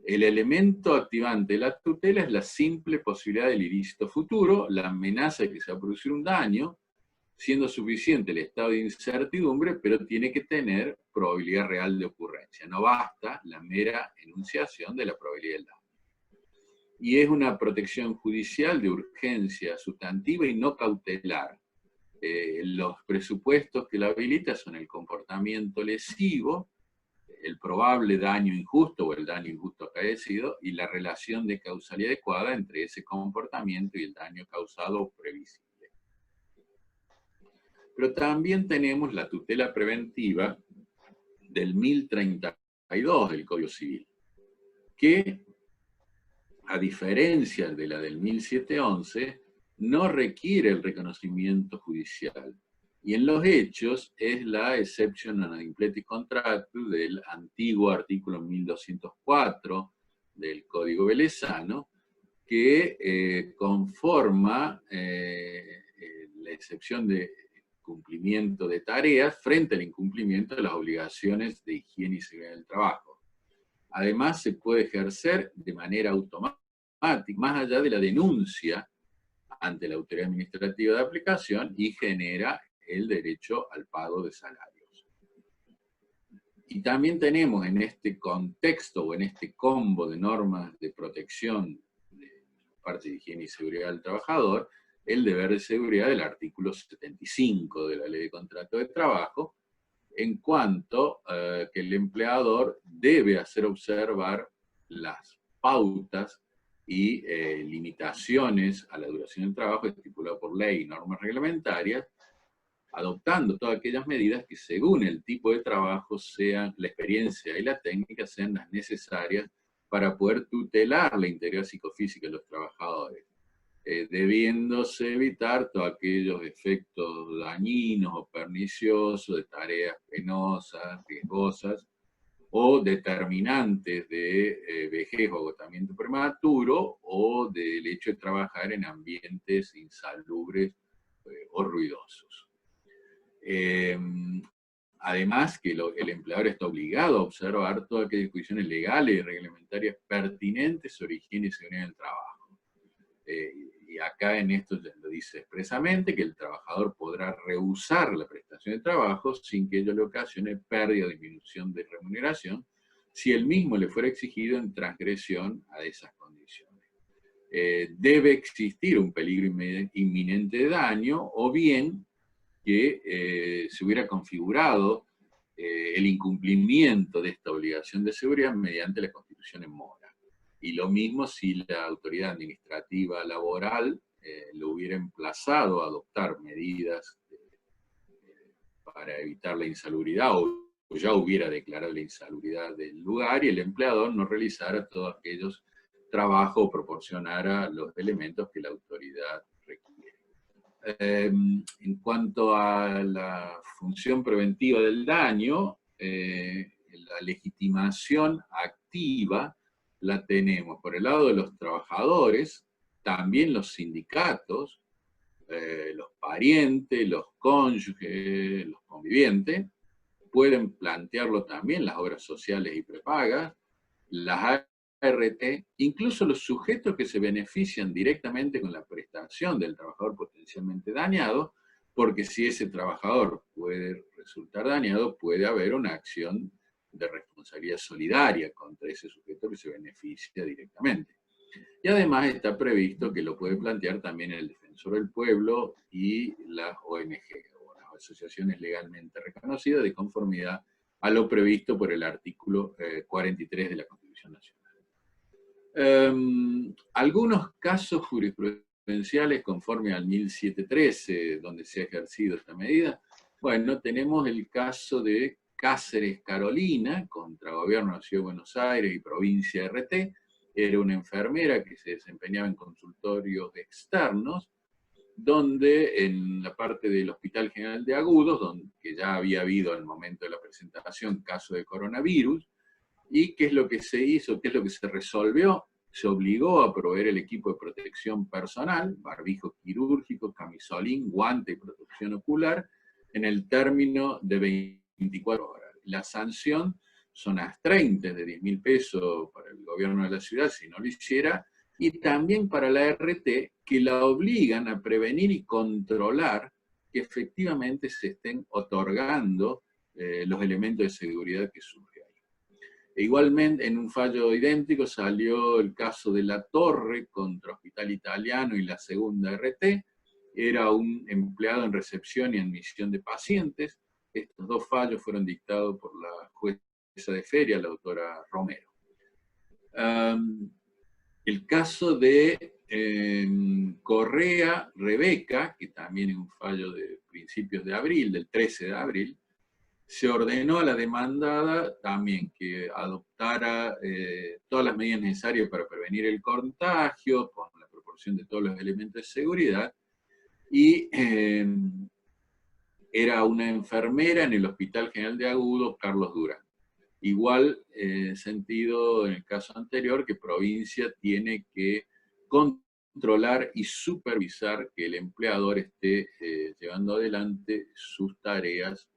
El elemento activante de la tutela es la simple posibilidad del ilícito futuro, la amenaza de que se va a producir un daño, siendo suficiente el estado de incertidumbre, pero tiene que tener probabilidad real de ocurrencia. No basta la mera enunciación de la probabilidad del daño. Y es una protección judicial de urgencia sustantiva y no cautelar. Los presupuestos que la habilitan son el comportamiento lesivo, el probable daño injusto o el daño injusto acaecido, y la relación de causalidad adecuada entre ese comportamiento y el daño causado o previsible. Pero también tenemos la tutela preventiva del 1032 del Código Civil, que, a diferencia de la del 1711, no requiere el reconocimiento judicial. Y en los hechos es la exception non impletis contractus del antiguo artículo 1204 del Código Velezano, que conforma la excepción de cumplimiento de tareas frente al incumplimiento de las obligaciones de higiene y seguridad del trabajo. Además, se puede ejercer de manera automática, más allá de la denuncia ante la autoridad administrativa de aplicación, y genera el derecho al pago de salarios. Y también tenemos en este contexto o en este combo de normas de protección de parte de higiene y seguridad del trabajador, el deber de seguridad del artículo 75 de la Ley de Contrato de Trabajo, en cuanto que el empleador debe hacer observar las pautas y limitaciones a la duración del trabajo estipulado por ley y normas reglamentarias, adoptando todas aquellas medidas que según el tipo de trabajo sean, la experiencia y la técnica sean las necesarias para poder tutelar la integridad psicofísica de los trabajadores, debiéndose evitar todos aquellos efectos dañinos o perniciosos de tareas penosas, riesgosas, o determinantes de vejez o agotamiento prematuro, o del hecho de trabajar en ambientes insalubres o ruidosos. Además que el empleador está obligado a observar todas aquellas disposiciones legales y reglamentarias pertinentes sobre higiene y seguridad en el trabajo. Y acá en esto lo dice expresamente que el trabajador podrá rehusar la prestación de trabajo sin que ello le ocasione pérdida o disminución de remuneración si el mismo le fuera exigido en transgresión a esas condiciones. Debe existir un peligro inminente de daño, o bien que se hubiera configurado el incumplimiento de esta obligación de seguridad mediante la constitución en mora. Y lo mismo si la autoridad administrativa laboral lo hubiera emplazado a adoptar medidas para evitar la insalubridad, o ya hubiera declarado la insalubridad del lugar y el empleador no realizara todos aquellos trabajos o proporcionara los elementos que la autoridad requiere. En cuanto a la función preventiva del daño, la legitimación activa la tenemos por el lado de los trabajadores, también los sindicatos, los parientes, los cónyuges, los convivientes, pueden plantearlo también las obras sociales y prepagas, las ART, incluso los sujetos que se benefician directamente con la prestación del trabajador potencialmente dañado, porque si ese trabajador puede resultar dañado, puede haber una acción de responsabilidad solidaria contra ese sujeto que se beneficia directamente. Y además está previsto que lo puede plantear también el Defensor del Pueblo y las ONG, o las asociaciones legalmente reconocidas, de conformidad a lo previsto por el artículo 43 de la Constitución Nacional. Algunos casos jurisprudenciales conforme al 1713, donde se ha ejercido esta medida. Bueno, tenemos el caso de Cáceres Carolina contra Gobierno de la Ciudad de Buenos Aires y Provincia RT. Era una enfermera que se desempeñaba en consultorios externos, donde en la parte del Hospital General de Agudos, donde que ya había habido al momento de la presentación caso de coronavirus. ¿Y qué es lo que se hizo? ¿Qué es lo que se resolvió? Se obligó a proveer el equipo de protección personal, barbijo quirúrgico, camisolín, guante y protección ocular, en el término de 24 horas. La sanción son astreinte de 10.000 pesos para el gobierno de la ciudad si no lo hiciera, y también para la RT, que la obligan a prevenir y controlar que efectivamente se estén otorgando los elementos de seguridad que surgen. Igualmente, en un fallo idéntico salió el caso de La Torre contra Hospital Italiano y la segunda RT. Era un empleado en recepción y admisión de pacientes. Estos dos fallos fueron dictados por la jueza de feria, la doctora Romero. El caso de Correa Rebeca, que también es un fallo de principios de abril, del 13 de abril, se ordenó a la demandada también que adoptara todas las medidas necesarias para prevenir el contagio, con la proporción de todos los elementos de seguridad, y era una enfermera en el Hospital General de Agudos, Carlos Durán. Igual sentido en el caso anterior, que provincia tiene que controlar y supervisar que el empleador esté llevando adelante sus tareas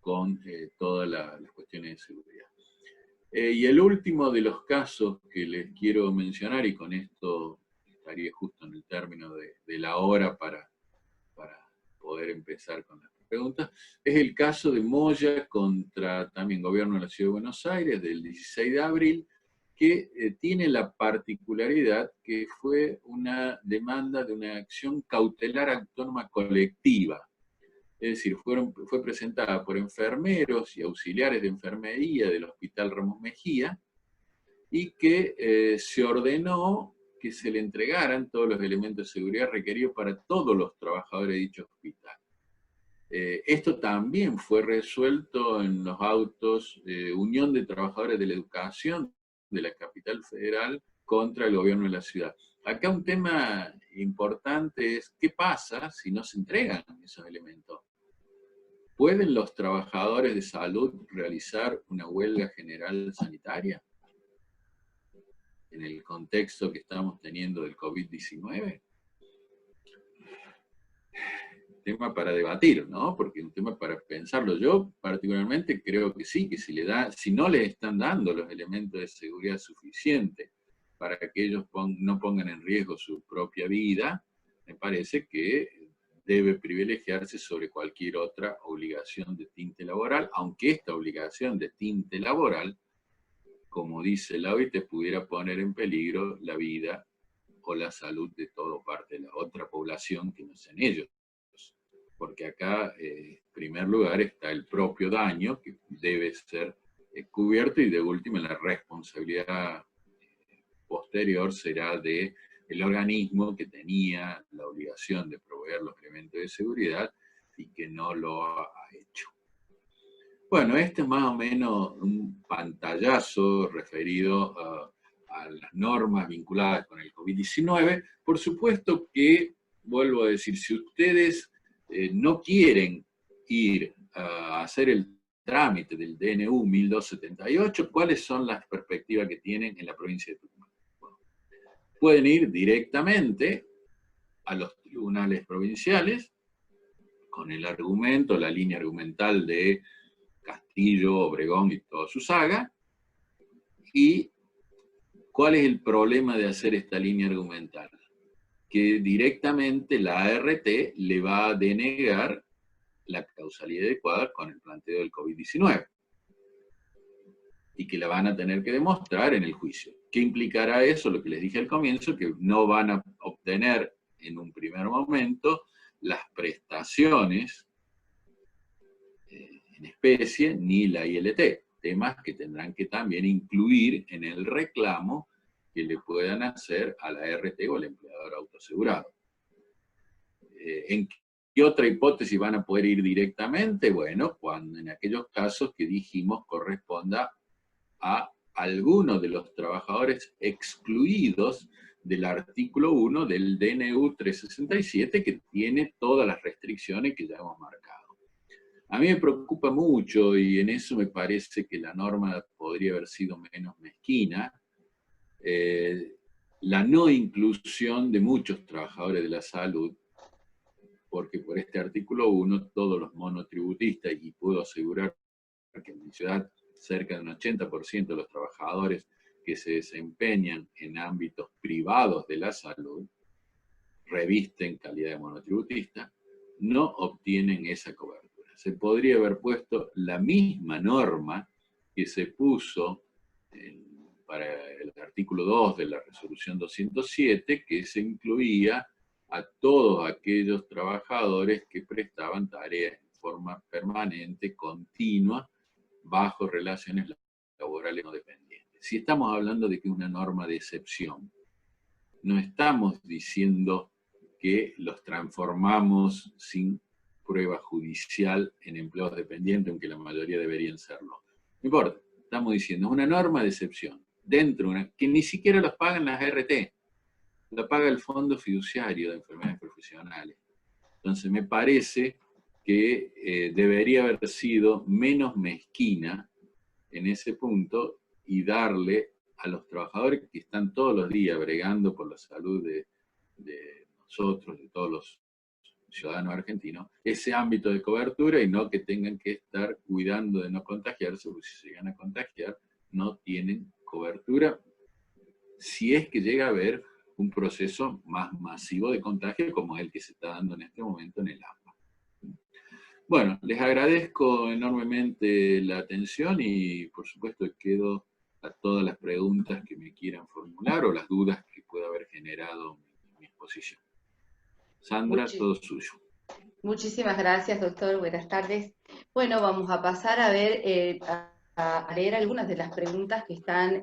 con todas las cuestiones de seguridad. Y el último de los casos que les quiero mencionar, y con esto estaría justo en el término de la hora para poder empezar con las preguntas, es el caso de Moya contra también Gobierno de la Ciudad de Buenos Aires, del 16 de abril, que tiene la particularidad que fue una demanda de una acción cautelar autónoma colectiva. Es decir, fue presentada por enfermeros y auxiliares de enfermería del Hospital Ramos Mejía, y que se ordenó que se le entregaran todos los elementos de seguridad requeridos para todos los trabajadores de dicho hospital. Esto también fue resuelto en los autos de Unión de Trabajadores de la Educación de la Capital Federal contra el gobierno de la ciudad. Acá un tema importante es, ¿qué pasa si no se entregan esos elementos? ¿Pueden los trabajadores de salud realizar una huelga general sanitaria en el contexto que estamos teniendo del COVID-19? Tema para debatir, ¿no? Porque es un tema para pensarlo. Yo particularmente creo que sí, que si no les están dando los elementos de seguridad suficientes para que ellos no pongan en riesgo su propia vida, me parece que debe privilegiarse sobre cualquier otra obligación de tinte laboral, aunque esta obligación de tinte laboral, como dice la OIT, pudiera poner en peligro la vida o la salud de toda parte de la otra población que no sean ellos. Porque acá, en primer lugar, está el propio daño que debe ser cubierto, y de última la responsabilidad posterior será del organismo que tenía la obligación de proveer los elementos de seguridad y que no lo ha hecho. Bueno, este es más o menos un pantallazo referido a las normas vinculadas con el COVID-19. Por supuesto que, vuelvo a decir, si ustedes no quieren ir a hacer el trámite del DNU 1278, ¿cuáles son las perspectivas que tienen en la provincia de Tucumán? Bueno, pueden ir directamente a los tribunales provinciales con el argumento, la línea argumental de Castillo, Obregón y toda su saga. ¿Y cuál es el problema de hacer esta línea argumental? Que directamente la ART le va a denegar la causalidad adecuada con el planteo del COVID-19. Y que la van a tener que demostrar en el juicio. ¿Qué implicará eso? Lo que les dije al comienzo, que no van a obtener en un primer momento las prestaciones en especie ni la ILT. Temas que tendrán que también incluir en el reclamo que le puedan hacer a la ART o al empleador autoasegurado. ¿En qué otra hipótesis van a poder ir directamente? Bueno, cuando en aquellos casos que dijimos corresponda a algunos de los trabajadores excluidos del artículo 1 del DNU 367, que tiene todas las restricciones que ya hemos marcado. A mí me preocupa mucho, y en eso me parece que la norma podría haber sido menos mezquina, la no inclusión de muchos trabajadores de la salud, porque por este artículo 1 todos los monotributistas, y puedo asegurar que en mi ciudad cerca de un 80% de los trabajadores que se desempeñan en ámbitos privados de la salud, revisten calidad de monotributista, no obtienen esa cobertura. Se podría haber puesto la misma norma que se puso para el artículo 2 de la resolución 207, que se incluía a todos aquellos trabajadores que prestaban tareas en forma permanente, continua, bajo relaciones laborales no dependientes. Si estamos hablando de que es una norma de excepción, no estamos diciendo que los transformamos sin prueba judicial en empleados dependientes, aunque la mayoría deberían serlo. No importa, estamos diciendo, es una norma de excepción, dentro de una, que ni siquiera las pagan las ART, la paga el Fondo Fiduciario de Enfermedades Profesionales. Entonces me parece que debería haber sido menos mezquina en ese punto y darle a los trabajadores que están todos los días bregando por la salud de nosotros, de todos los ciudadanos argentinos, ese ámbito de cobertura, y no que tengan que estar cuidando de no contagiarse, porque si se llegan a contagiar no tienen cobertura, si es que llega a haber un proceso más masivo de contagio como el que se está dando en este momento en el AMBA. Bueno, les agradezco enormemente la atención y por supuesto quedo a todas las preguntas que me quieran formular o las dudas que pueda haber generado mi exposición. Sandra, todo suyo. Muchísimas gracias, doctor. Buenas tardes. Bueno, vamos a pasar a ver, a leer algunas de las preguntas que están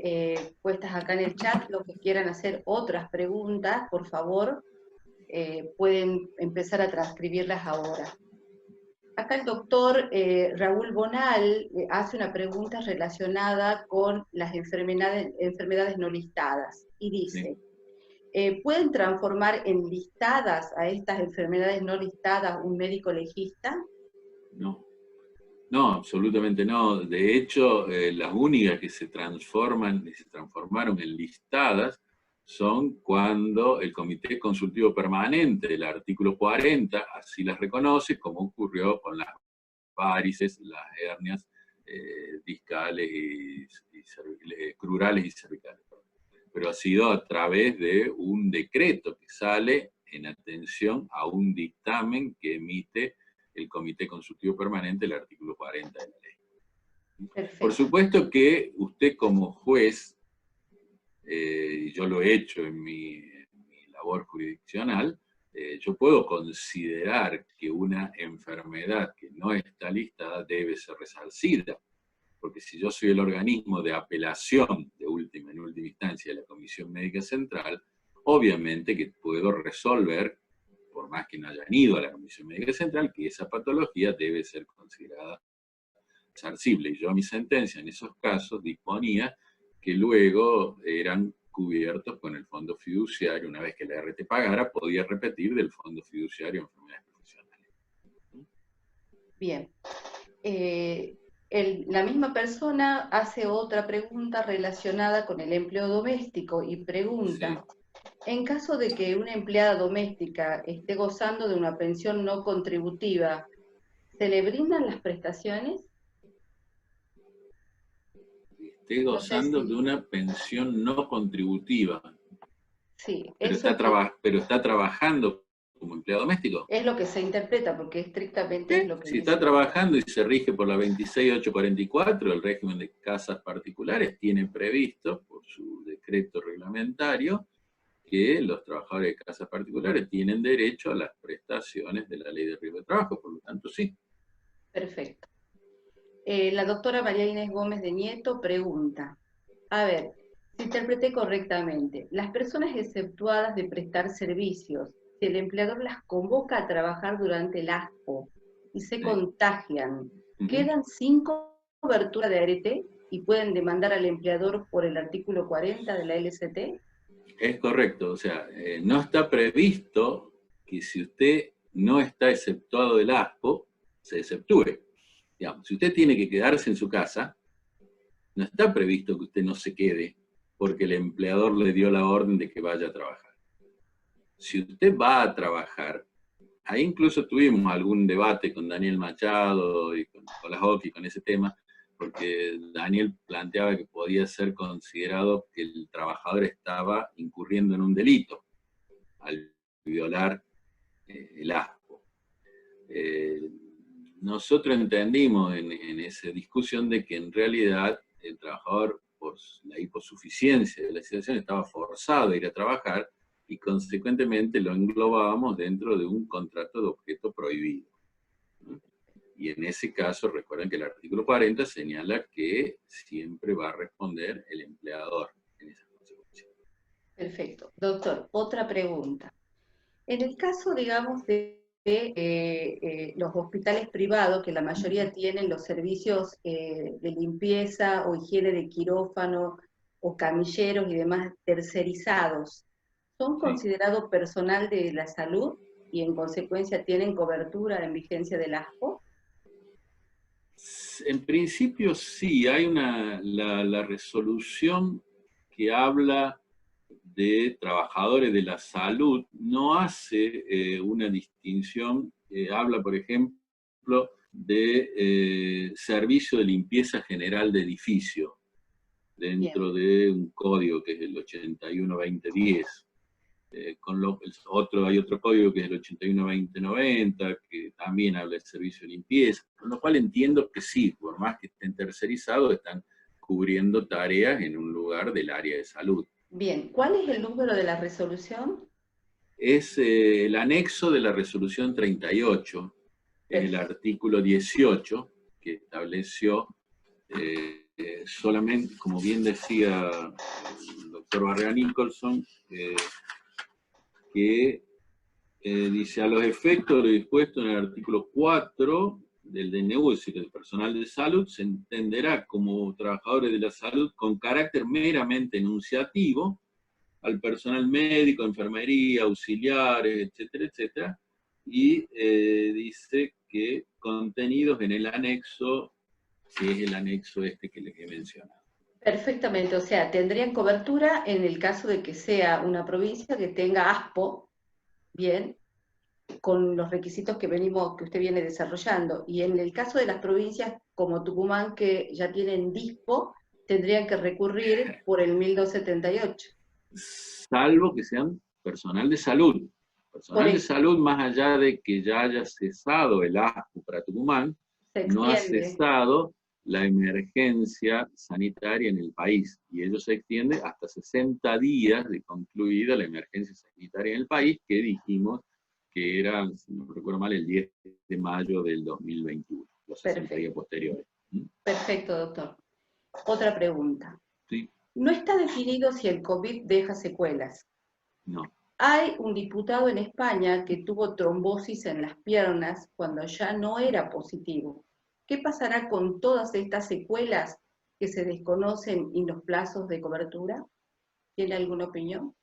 puestas acá en el chat. Los que quieran hacer otras preguntas, por favor, pueden empezar a transcribirlas ahora. Acá el doctor Raúl Bonal hace una pregunta relacionada con las enfermedades no listadas y dice, ¿pueden transformar en listadas a estas enfermedades no listadas un médico legista? No. No, absolutamente no. De hecho, las únicas que se transformaron en listadas son cuando el Comité Consultivo Permanente del artículo 40 así las reconoce, como ocurrió con las varices, las hernias discales crurales y cervicales. Pero ha sido a través de un decreto que sale en atención a un dictamen que emite el Comité Consultivo Permanente, el artículo 40 de la ley. Perfecto. Por supuesto que usted como juez, yo lo he hecho en mi labor jurisdiccional, yo puedo considerar que una enfermedad que no está listada debe ser resarcida, porque si yo soy el organismo de apelación en última instancia de la Comisión Médica Central, obviamente que puedo resolver, por más que no hayan ido a la Comisión Médica Central, que esa patología debe ser considerada resarcible. Y yo a mi sentencia en esos casos disponía que luego eran cubiertos con el fondo fiduciario. Una vez que la RT pagara, podía repetir del fondo fiduciario en enfermedades profesionales. Bien. La misma persona hace otra pregunta relacionada con el empleo doméstico y pregunta, sí, en caso de que una empleada doméstica esté gozando de una pensión no contributiva, ¿se le brindan las prestaciones? Esté gozando de una pensión no contributiva. Sí, pero está trabajando como empleado doméstico. Es lo que se interpreta, porque estrictamente es lo que si dice. Está trabajando y se rige por la 26844, el régimen de casas particulares tiene previsto, por su decreto reglamentario, que los trabajadores de casas particulares tienen derecho a las prestaciones de la ley de riesgo de trabajo, por lo tanto sí. Perfecto. La doctora María Inés Gómez de Nieto pregunta, a ver, si interpreté correctamente, las personas exceptuadas de prestar servicios, si el empleador las convoca a trabajar durante el ASPO y se contagian, ¿quedan sin cobertura de ART y pueden demandar al empleador por el artículo 40 de la LCT? Es correcto, o sea, no está previsto que si usted no está exceptuado del ASPO, se exceptúe. Digamos, si usted tiene que quedarse en su casa, no está previsto que usted no se quede porque el empleador le dio la orden de que vaya a trabajar. Si usted va a trabajar, ahí incluso tuvimos algún debate con Daniel Machado y con Nicolás Oqui con ese tema, porque Daniel planteaba que podía ser considerado que el trabajador estaba incurriendo en un delito al violar el ASPO. Nosotros entendimos en esa discusión de que en realidad el trabajador, por la hiposuficiencia de la situación, estaba forzado a ir a trabajar y consecuentemente lo englobábamos dentro de un contrato de objeto prohibido. Y en ese caso, recuerden que el artículo 40 señala que siempre va a responder el empleador en esa consecuencia. Perfecto. Doctor, otra pregunta. En el caso, digamos, de los hospitales privados, que la mayoría tienen los servicios de limpieza o higiene de quirófano o camilleros y demás tercerizados, ¿son considerados personal de la salud y en consecuencia tienen cobertura en vigencia del ASPO? En principio sí, hay la resolución que habla de trabajadores de la salud, no hace una distinción, habla por ejemplo de servicio de limpieza general de edificio, dentro de un código que es el 81-2010. Hay otro código que es el 81-2090, que también habla de servicio de limpieza, con lo cual entiendo que sí, por más que estén tercerizados, están cubriendo tareas en un lugar del área de salud. Bien, ¿cuál es el número de la resolución? Es el anexo de la resolución 38, en el artículo 18, que estableció solamente, como bien decía el doctor Barrera Nicholson, que dice, a los efectos de lo dispuesto en el artículo 4 del DNU, es decir, el personal de salud, se entenderá como trabajadores de la salud con carácter meramente enunciativo al personal médico, enfermería, auxiliares, etcétera, etcétera, y dice que contenidos en el anexo, que es el anexo este que les he mencionado. Perfectamente, o sea, tendrían cobertura en el caso de que sea una provincia que tenga ASPO, bien, con los requisitos que usted viene desarrollando. Y en el caso de las provincias como Tucumán, que ya tienen DISPO, tendrían que recurrir por el 1278. Salvo que sean personal de salud. Personal de salud, más allá de que ya haya cesado el ASPO para Tucumán, no ha cesado la emergencia sanitaria en el país, y ello se extiende hasta 60 días de concluida la emergencia sanitaria en el país, que dijimos que era, si no recuerdo mal, el 10 de mayo del 2021, los 60 días posteriores. Perfecto, doctor. Otra pregunta. Sí. No está definido si el COVID deja secuelas. No. Hay un diputado en España que tuvo trombosis en las piernas cuando ya no era positivo. ¿Qué pasará con todas estas secuelas que se desconocen y los plazos de cobertura? ¿Tiene alguna opinión?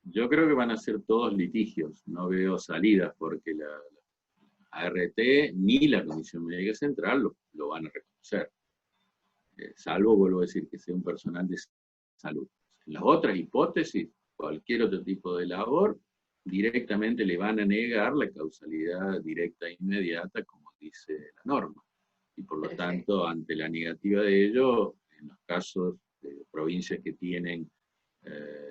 Yo creo que van a ser todos litigios, no veo salidas, porque la ART ni la Comisión Médica Central lo van a reconocer. Salvo, vuelvo a decir, que sea un personal de salud. En las otras hipótesis, cualquier otro tipo de labor, directamente le van a negar la causalidad directa e inmediata, como dice la norma. Y por lo tanto, ante la negativa de ello, en los casos de provincias que tienen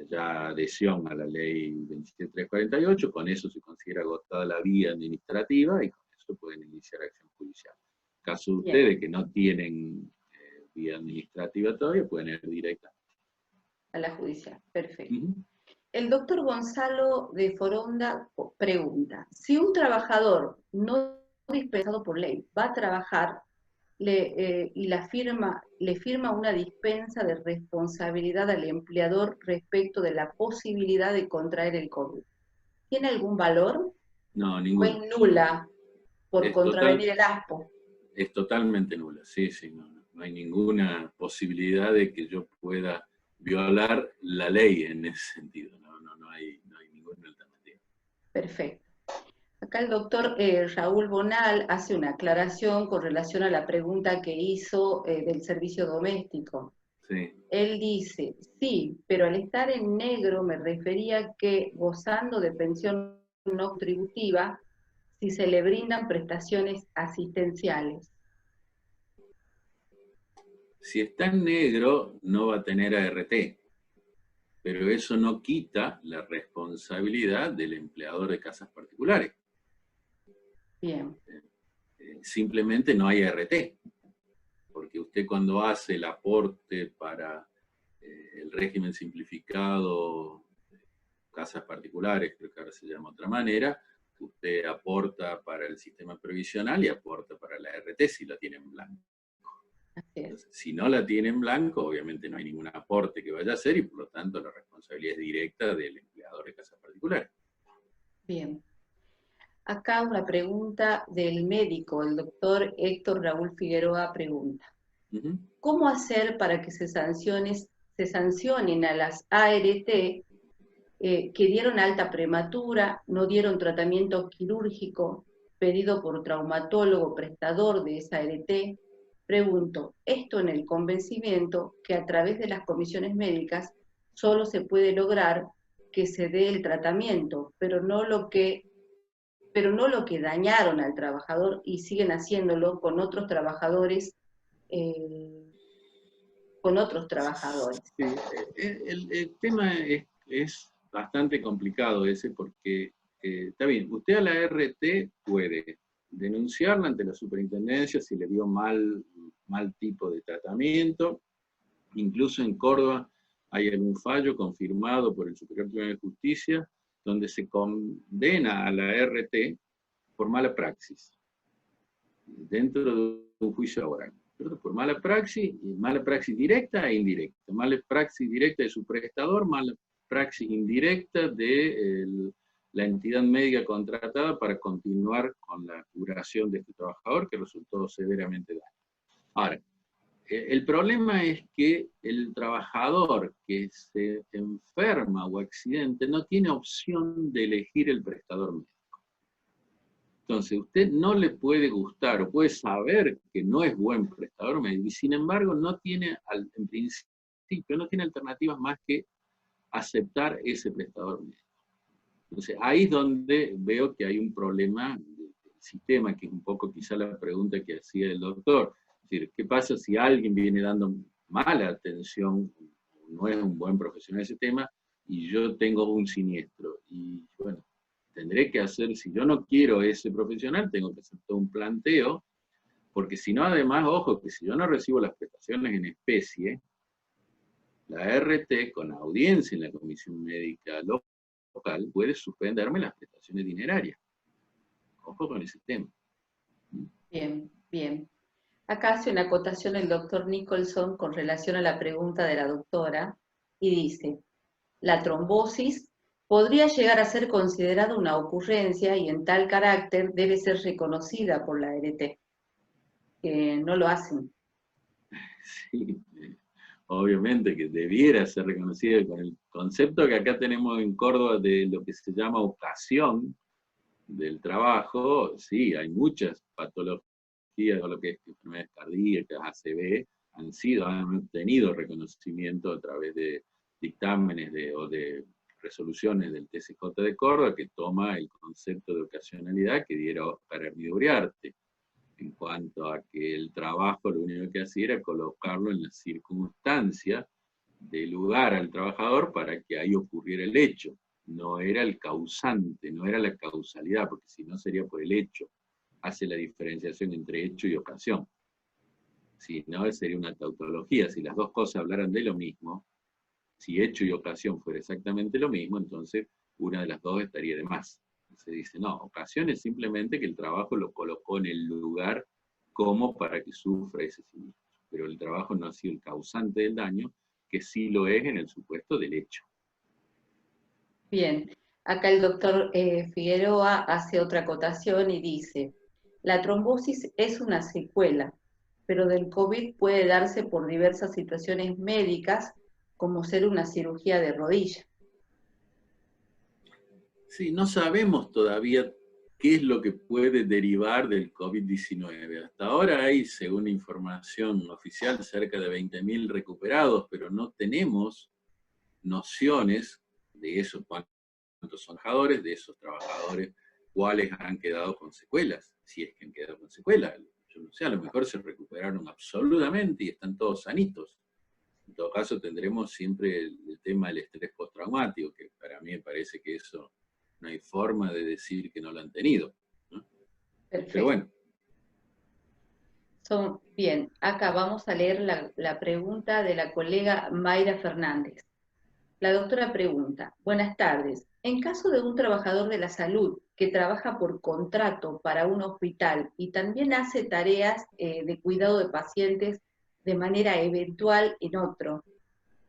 ya adhesión a la ley 27348, con eso se considera agotada la vía administrativa y con eso pueden iniciar acción judicial. En caso de ustedes que no tienen vía administrativa todavía, pueden ir directamente a la judicial. Perfecto. El doctor Gonzalo de Foronda pregunta, si un trabajador no dispensado por ley va a trabajar y le firma una dispensa de responsabilidad al empleador respecto de la posibilidad de contraer el COVID, ¿tiene algún valor? No, ninguno. ¿O es nula por contravenir el ASPO? Es totalmente nula, sí, no hay ninguna posibilidad de que yo pueda violar la ley en ese sentido, no hay ninguna alternativa. Perfecto. Acá el doctor Raúl Bonal hace una aclaración con relación a la pregunta que hizo del servicio doméstico. Sí. Él dice, sí, pero al estar en negro me refería que gozando de pensión no contributiva, si se le brindan prestaciones asistenciales. Si está en negro, no va a tener ART, pero eso no quita la responsabilidad del empleador de casas particulares. Bien. Simplemente no hay ART, porque usted cuando hace el aporte para el régimen simplificado de casas particulares, creo que ahora se llama de otra manera, usted aporta para el sistema previsional y aporta para la ART si la tiene en blanco. Entonces, si no la tiene en blanco, obviamente no hay ningún aporte que vaya a hacer y por lo tanto la responsabilidad es directa del empleador de casas particulares. Bien. Acá una pregunta del médico, el doctor Héctor Raúl Figueroa pregunta. ¿Cómo hacer para que se sancionen a las ART que dieron alta prematura, no dieron tratamiento quirúrgico pedido por traumatólogo prestador de esa ART? Pregunto, esto en el convencimiento que a través de las comisiones médicas solo se puede lograr que se dé el tratamiento, pero no lo que dañaron al trabajador y siguen haciéndolo con otros trabajadores. Sí, el tema es bastante complicado ese porque, está bien, usted a la RT puede denunciarla ante la superintendencia si le dio mal tipo de tratamiento. Incluso en Córdoba hay algún fallo confirmado por el Superior Tribunal de Justicia donde se condena a la RT por mala praxis dentro de un juicio laboral. Por mala praxis directa e indirecta. Mala praxis directa de su prestador, mala praxis indirecta de la entidad médica contratada para continuar con la curación de este trabajador que resultó severamente dañado. Ahora, el problema es que el trabajador que se enferma o accidente no tiene opción de elegir el prestador médico. Entonces, usted no le puede gustar o puede saber que no es buen prestador médico y sin embargo no tiene, en principio, no tiene alternativas más que aceptar ese prestador médico. Entonces, ahí es donde veo que hay un problema del sistema, que es un poco quizá la pregunta que hacía el doctor. Es decir, ¿qué pasa si alguien viene dando mala atención, no es un buen profesional de ese tema, y yo tengo un siniestro? Y bueno, tendré que hacer, si yo no quiero ese profesional, tengo que hacer todo un planteo, porque si no, además, ojo, que si yo no recibo las prestaciones en especie, la RT, con audiencia en la Comisión Médica Local, puede suspenderme las prestaciones dinerarias. Ojo con ese tema. Bien, bien. Acá hace una acotación el doctor Nicholson con relación a la pregunta de la doctora y dice, la trombosis podría llegar a ser considerada una ocurrencia y en tal carácter debe ser reconocida por la ART. No lo hacen. Sí, obviamente que debiera ser reconocida con el concepto que acá tenemos en Córdoba de lo que se llama ocasión del trabajo. Sí, hay muchas patologías, o lo que es enfermedades cardíacas, ACV, han obtenido reconocimiento a través de dictámenes o de resoluciones del TCJ de Córdoba, que toma el concepto de ocasionalidad que diera Óscar Hermida Uriarte, en cuanto a que el trabajo lo único que hacía era colocarlo en la circunstancia de lugar al trabajador para que ahí ocurriera el hecho. No era el causante, no era la causalidad, porque si no sería por el hecho. Hace la diferenciación entre hecho y ocasión. Si no, sería una tautología. Si las dos cosas hablaran de lo mismo, si hecho y ocasión fuera exactamente lo mismo, entonces una de las dos estaría de más. Se dice, no, ocasión es simplemente que el trabajo lo colocó en el lugar como para que sufra ese siniestro. Pero el trabajo no ha sido el causante del daño, que sí lo es en el supuesto del hecho. Bien, acá el doctor Figueroa hace otra acotación y dice, la trombosis es una secuela, pero del COVID puede darse por diversas situaciones médicas, como ser una cirugía de rodilla. Sí, no sabemos todavía qué es lo que puede derivar del COVID-19. Hasta ahora hay, según información oficial, cerca de 20.000 recuperados, pero no tenemos nociones de esos cuántos son trabajadores, de esos trabajadores, cuáles han quedado con secuelas, si es que han quedado con secuelas. Yo no sé, a lo mejor se recuperaron absolutamente y están todos sanitos. En todo caso, tendremos siempre el tema del estrés postraumático, que para mí me parece que eso no hay forma de decir que no lo han tenido, ¿no? Perfecto. Pero bueno. Bien, acá vamos a leer la pregunta de la colega Mayra Fernández. La doctora pregunta, buenas tardes, en caso de un trabajador de la salud que trabaja por contrato para un hospital y también hace tareas de cuidado de pacientes de manera eventual en otro,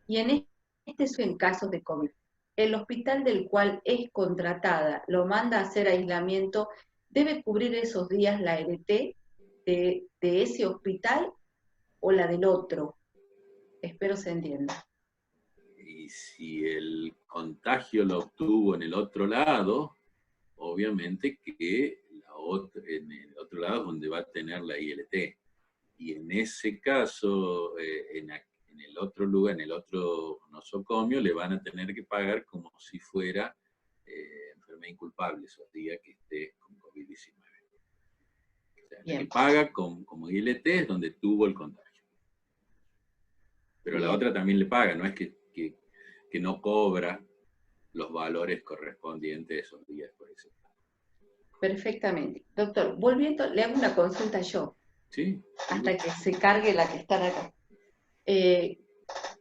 y en casos de COVID, el hospital del cual es contratada lo manda a hacer aislamiento, ¿debe cubrir esos días la ART de ese hospital o la del otro? Espero se entienda. Y si el contagio lo obtuvo en el otro lado, obviamente que en el otro lado es donde va a tener la ILT. Y en ese caso, en el otro lugar, en el otro nosocomio, le van a tener que pagar como si fuera enfermedad inculpable esos días que esté con COVID-19. O sea, la que paga como ILT es donde tuvo el contagio. Pero la otra también le paga, no es que no cobra los valores correspondientes a esos días, por ejemplo. Perfectamente. Doctor, volviendo, le hago una consulta yo. Sí. Hasta que se cargue la que está acá.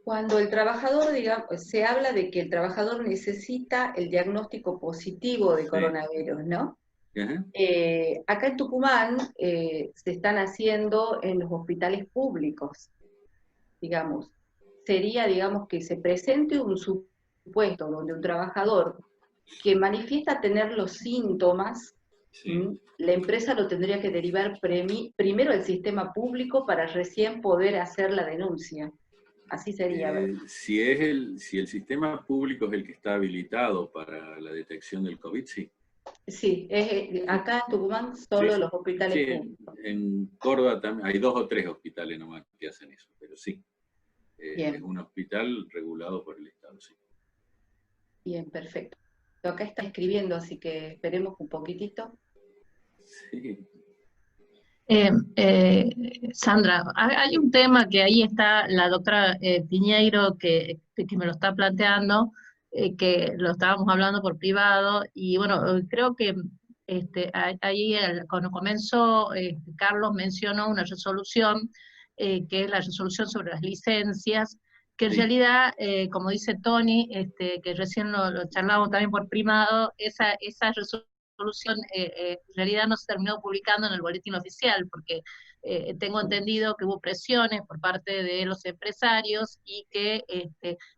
Cuando el trabajador, digamos, se habla de que el trabajador necesita el diagnóstico positivo de coronavirus, ¿no? Acá en Tucumán se están haciendo en los hospitales públicos, digamos. Sería, digamos, que se presente un supuesto donde un trabajador que manifiesta tener los síntomas, la empresa lo tendría que derivar primero al sistema público para recién poder hacer la denuncia. Así sería. Si el sistema público es el que está habilitado para la detección del COVID, sí. Sí, acá en Tucumán solo Sí, los hospitales sí, públicos. en Córdoba también hay 2 o 3 hospitales nomás que hacen eso, pero sí, es Bien, un hospital regulado por el Estado, sí. bien, perfecto. Acá está escribiendo, así que esperemos un poquitito. Sí, Sandra, hay un tema que ahí está la doctora Piñeiro que me lo está planteando, que lo estábamos hablando por privado, y bueno, creo que ahí cuando comenzó, Carlos mencionó una resolución, que es la resolución sobre las licencias, que en sí. realidad, como dice Tony, que recién lo charlamos también por privado, esa resolución en realidad no se terminó publicando en el boletín oficial, porque tengo entendido que hubo presiones por parte de los empresarios y que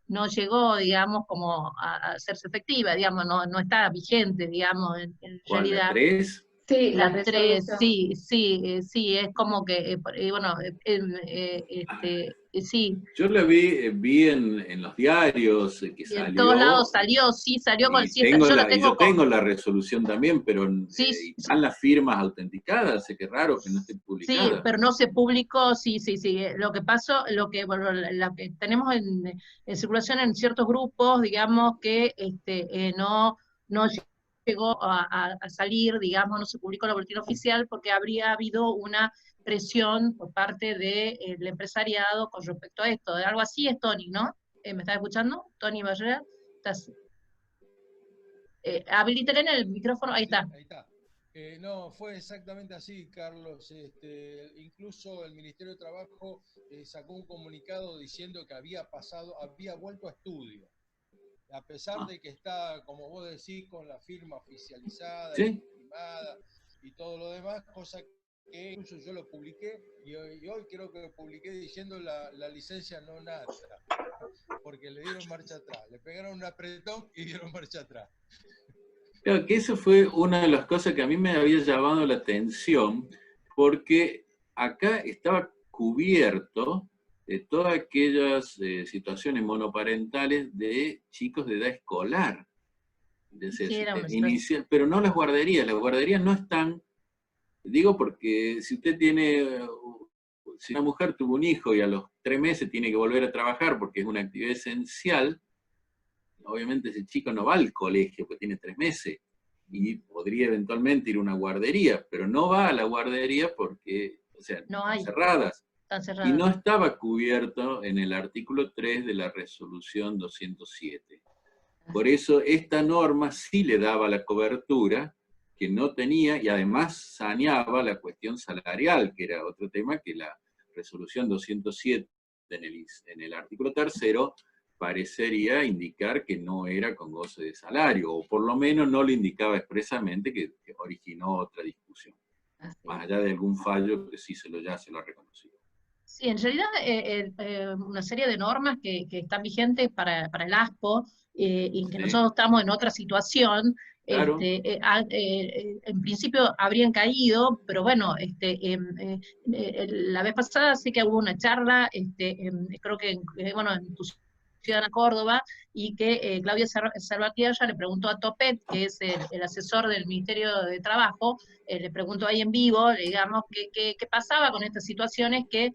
no llegó, digamos, como a hacerse efectiva, digamos, no está vigente, digamos, en ¿Cuál, la realidad. 3? Sí, la La 3, resolución. sí, sí, sí, es como que, bueno, sí, Yo la vi en los diarios que y en todos lados salió, salió, sí, salió con, y, sí, yo la y tengo yo tengo con, la resolución también, pero sí, y están las firmas autenticadas, sé que es raro que no esté sí, publicada. pero no se publicó, sí, sí, sí. Lo que pasó, bueno, lo que tenemos en circulación en ciertos grupos, digamos, que no llegó a salir, digamos, no se publicó en el boletín oficial porque habría habido una presión por parte del empresariado con respecto a esto. De algo así es Tony, ¿no? ¿Me estás escuchando? Tony Barrera, ¿estás? Habilitaré en el micrófono, ahí Sí, está. ahí está. No, fue exactamente así, Carlos. Incluso el Ministerio de Trabajo sacó un comunicado diciendo que había vuelto a estudio, a pesar de que está, como vos decís, con la firma oficializada, ¿Sí? legitimada y todo lo demás, cosa que incluso yo lo publiqué y hoy creo que lo publiqué diciendo la licencia no nata, porque le dieron marcha atrás, le pegaron un apretón y dieron marcha atrás. Claro, que eso fue una de las cosas que a mí me había llamado la atención, porque acá estaba cubierto de todas aquellas situaciones monoparentales de chicos de edad escolar. Sí, era una Inicial, pero no las guarderías no están, digo porque si usted tiene, si una mujer tuvo un hijo y a los 3 meses tiene que volver a trabajar porque es una actividad esencial, obviamente ese chico no va al colegio porque tiene 3 meses y podría eventualmente ir a una guardería, pero no va a la guardería porque, o sea, no están hay, cerradas. están Y cerradas. no estaba cubierto en el artículo 3 de la resolución 207. Por eso esta norma sí le daba la cobertura que no tenía y además saneaba la cuestión salarial, que era otro tema que la resolución 207 en el artículo 3 parecería indicar que no era con goce de salario, o por lo menos no lo indicaba expresamente, que originó otra discusión, más allá de algún fallo que sí ya se lo ha reconocido. Sí, en realidad una serie de normas que están vigentes para el ASPO y que ¿Sí? nosotros estamos en otra situación, Claro. En principio habrían caído, pero bueno, la vez pasada sí que hubo una charla, creo que bueno, en tu ciudad de Córdoba, y que Claudia Salvatierra le preguntó a Topet, que es el asesor del Ministerio de Trabajo, le preguntó ahí en vivo, digamos, qué pasaba con estas situaciones que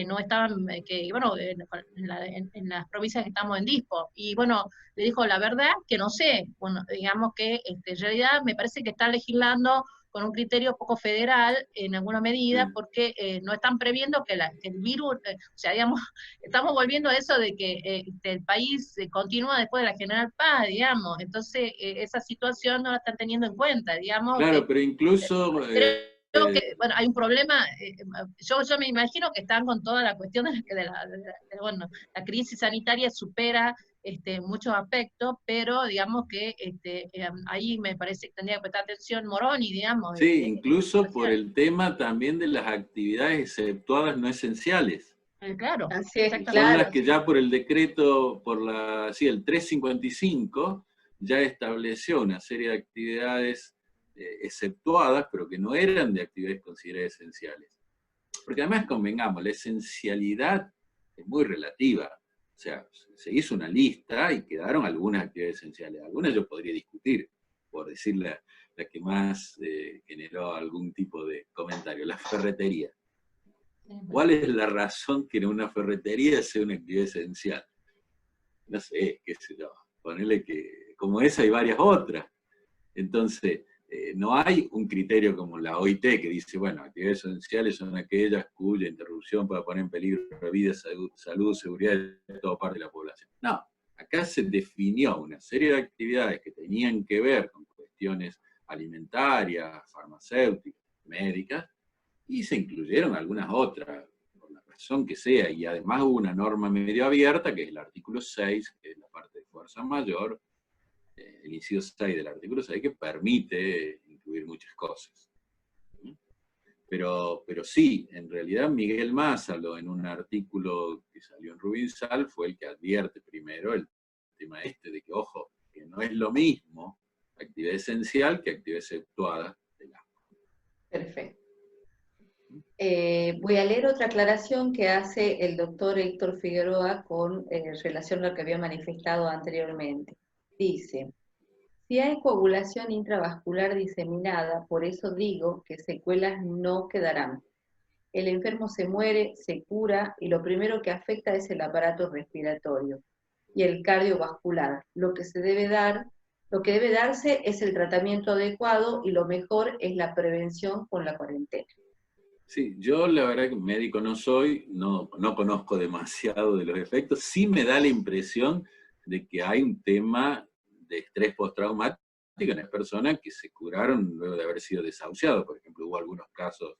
no estaban, que bueno, en las provincias que estamos en dispo. Y bueno, le dijo, la verdad que no sé, bueno, digamos que en realidad me parece que está legislando con un criterio poco federal en alguna medida, porque no están previendo que el virus, o sea, digamos, estamos volviendo a eso de que el país continúa después de la General Paz, digamos, entonces esa situación no la están teniendo en cuenta, digamos. Claro, pero incluso... Creo que, bueno, hay un problema, yo me imagino que están con toda la cuestión bueno, la crisis sanitaria supera muchos aspectos, pero digamos que ahí me parece que tendría que prestar atención Moroni, digamos. Sí, incluso por el tema también de las actividades exceptuadas no esenciales. Claro, Así es, Son exactamente. las claro. que ya por el decreto, el 355, ya estableció una serie de actividades exceptuadas, pero que no eran de actividades consideradas esenciales. Porque además, convengamos, la esencialidad es muy relativa. O sea, se hizo una lista y quedaron algunas actividades esenciales. Algunas yo podría discutir, por decirle, la que más generó algún tipo de comentario, la ferretería. ¿Cuál es la razón que en una ferretería sea una actividad esencial? No sé, qué sé yo, ponerle que como esa hay varias otras. Entonces, no hay un criterio como la OIT que dice, bueno, actividades esenciales son aquellas cuya interrupción pueda poner en peligro la vida, salud, seguridad de toda parte de la población. No, acá se definió una serie de actividades que tenían que ver con cuestiones alimentarias, farmacéuticas, médicas, y se incluyeron algunas otras, por la razón que sea, y además hubo una norma medio abierta, que es el artículo 6, que es la parte de fuerza mayor, el inciso 6 del artículo 6, que permite incluir muchas cosas. Pero sí, en realidad Miguel Másalo, en un artículo que salió en Rubinsal, fue el que advierte primero el tema de que, ojo, que no es lo mismo actividad esencial que actividad exceptuada del ASPO. Perfecto. Voy a leer otra aclaración que hace el doctor Héctor Figueroa con relación a lo que había manifestado anteriormente. Dice, si hay coagulación intravascular diseminada, por eso digo que secuelas no quedarán. El enfermo se muere, se cura y lo primero que afecta es el aparato respiratorio y el cardiovascular. Lo que debe darse es el tratamiento adecuado y lo mejor es la prevención con la cuarentena. Sí, yo la verdad que médico no soy, no conozco demasiado de los efectos, sí me da la impresión de que hay un tema de estrés postraumático en las personas que se curaron luego de haber sido desahuciados. Por ejemplo, hubo algunos casos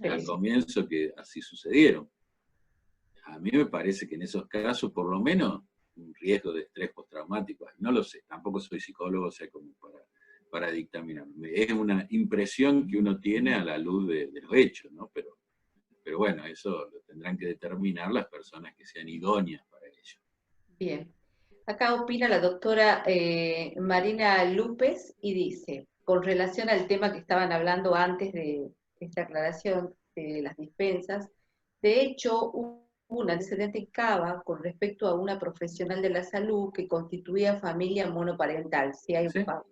al comienzo que así sucedieron. A mí me parece que en esos casos, por lo menos, un riesgo de estrés postraumático, no lo sé, tampoco soy psicólogo, o sea, como para dictaminar. Es una impresión que uno tiene a la luz de los hechos, ¿no? Pero bueno, eso lo tendrán que determinar las personas que sean idóneas para ello. Bien. Acá opina la doctora Marina López y dice, con relación al tema que estaban hablando antes de esta aclaración de las dispensas, de hecho hubo un antecedente en Cava con respecto a una profesional de la salud que constituía familia monoparental, si hay un pago.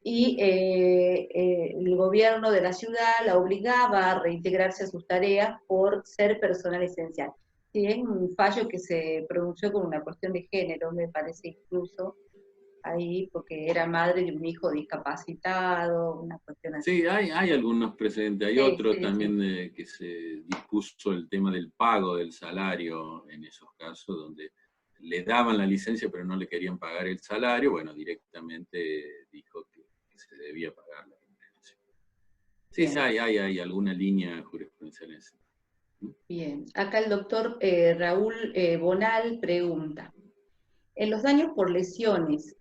Y el gobierno de la ciudad la obligaba a reintegrarse a sus tareas por ser personal esencial. Sí, es un fallo que se pronunció con una cuestión de género, me parece incluso, ahí, porque era madre de un hijo discapacitado, una cuestión así. Sí, hay algunos precedentes. Hay otro también que se dispuso el tema del pago del salario en esos casos, donde le daban la licencia pero no le querían pagar el salario. Bueno, directamente dijo que se debía pagar la remuneración. Sí, hay alguna línea jurisprudencial en ese. Bien, acá el doctor Raúl Bonal pregunta, en los daños por lesiones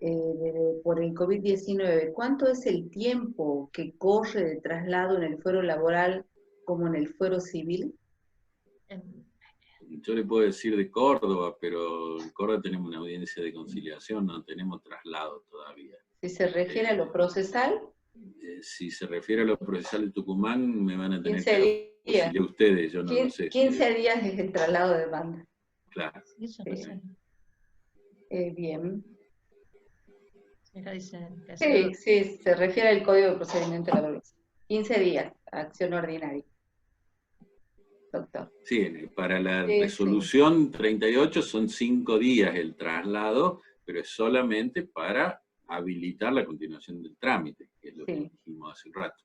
por el COVID-19, ¿cuánto es el tiempo que corre de traslado en el fuero laboral como en el fuero civil? Yo le puedo decir de Córdoba, pero en Córdoba tenemos una audiencia de conciliación, no tenemos traslado todavía. Si se refiere a lo procesal. Si se refiere a lo procesal de Tucumán, me van a tener 15 que auxiliar ustedes, yo no lo sé. 15 días es el traslado de demanda. Claro. Bien. Sí, se refiere al Código de Procedimiento Laboral. 15 días, acción ordinaria. Doctor. Sí, para la resolución 38 son 5 días el traslado, pero es solamente para habilitar la continuación del trámite, que es lo que dijimos hace un rato.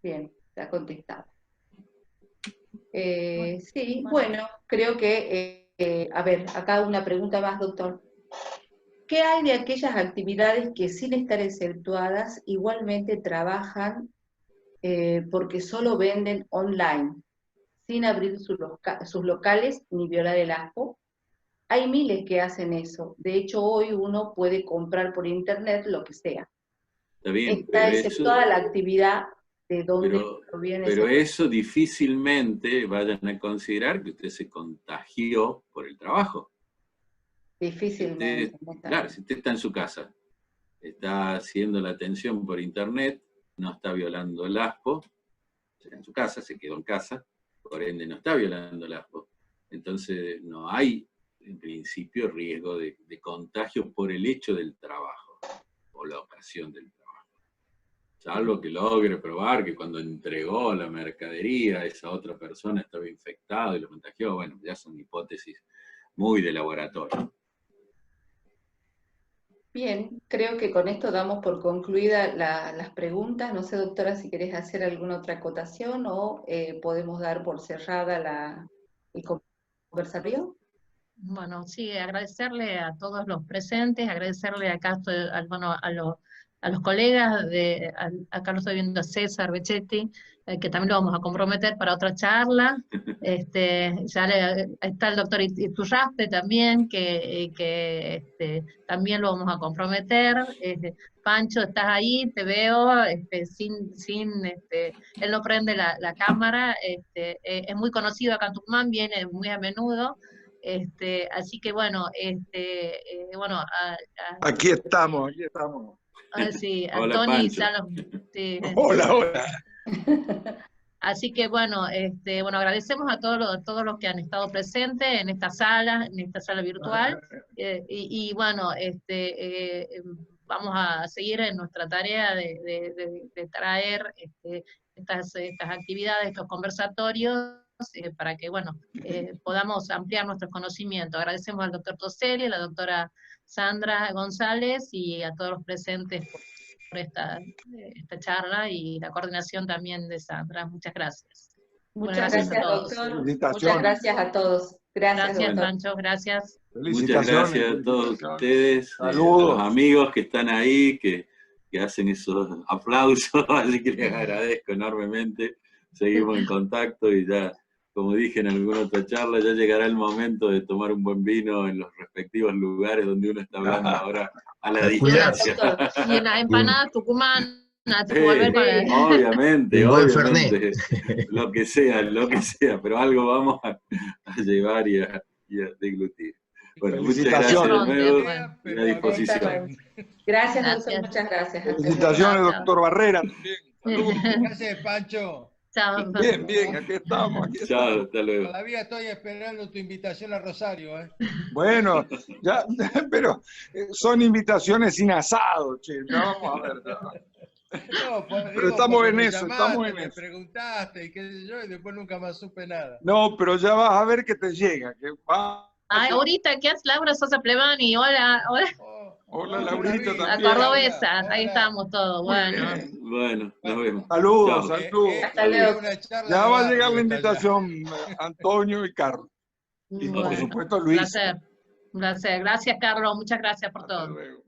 Bien, está contestado. Sí, bueno, creo que, a ver, acá una pregunta más, doctor. ¿Qué hay de aquellas actividades que sin estar exceptuadas igualmente trabajan porque solo venden online, sin abrir sus locales ni violar el ASPO? Hay miles que hacen eso. De hecho, hoy uno puede comprar por internet lo que sea. Está bien, está exceptuada la actividad de donde proviene. Pero eso difícilmente vayan a considerar que usted se contagió por el trabajo. Difícilmente. Claro, si usted está en su casa, está haciendo la atención por internet, no está violando el ASPO, está en su casa, se quedó en casa, por ende no está violando el ASPO. Entonces no hay, en principio, riesgo de contagio por el hecho del trabajo, o la ocasión del trabajo. salvo que logre probar que cuando entregó la mercadería esa otra persona estaba infectada y lo contagió. Bueno, ya son hipótesis muy de laboratorio. Bien, creo que con esto damos por concluidas las preguntas. No sé, doctora, si querés hacer alguna otra acotación o podemos dar por cerrada el conversatorio. Bueno, sí, agradecerle a todos los presentes, agradecerle acá bueno, a los colegas, acá lo estoy viendo a César Becchetti, que también lo vamos a comprometer para otra charla. Está el doctor Iturraspe también, que también lo vamos a comprometer. Pancho, estás ahí, te veo, él no prende la cámara, es muy conocido acá en Tucumán, viene muy a menudo. Así que bueno, bueno, aquí estamos. Sí, Hola, Tony y Pancho. Salo, sí. Hola. Así que bueno, bueno, agradecemos a todos los que han estado presentes en esta sala virtual, y bueno, vamos a seguir en nuestra tarea de traer estas actividades, estos conversatorios, para que, bueno, podamos ampliar nuestros conocimientos. Agradecemos al doctor Toselli, a la doctora Sandra González y a todos los presentes por esta charla y la coordinación también de Sandra. Muchas gracias. Muchas Bueno, gracias, a todos. doctor. Muchas gracias a todos. Gracias, Gracias, doctor. Pancho, gracias. Muchas gracias a todos ustedes, a Saludos. los amigos que están ahí, que hacen esos aplausos, así que les agradezco enormemente. Seguimos en contacto y ya, como dije en alguna otra charla, ya llegará el momento de tomar un buen vino en los respectivos lugares donde uno está hablando ahora a la distancia. Y una empanada tucumana. Obviamente, Un buen obviamente, lo que sea, pero algo vamos a llevar y a deglutir. Bueno, muchas gracias de nuevo y a disposición. Gracias, doctor, muchas gracias. Felicitaciones, doctor Barrera. Gracias, Pancho. Chao. Bien, aquí estamos. Chao, hasta luego. Todavía estoy esperando tu invitación a Rosario, ¿eh? Bueno, ya, pero son invitaciones sin asado, che. Ya vamos a ver. No, Pero estamos en eso, Me preguntaste y qué sé yo, y después nunca más supe nada. No, pero ya vas a ver que te llega. Que va. Ahorita, ¿qué haces? Laura Sosa Plevani, hola. Hola, Laurita también. La cordobesa, ahí estamos todos, bueno. Bueno, nos vemos. Saludos, Chao. saludos. Hasta luego. Ya va a llegar la invitación, Antonio y Carlos. Y por supuesto, Luis. Un placer. Gracias, Carlos, muchas gracias por todo. Luego.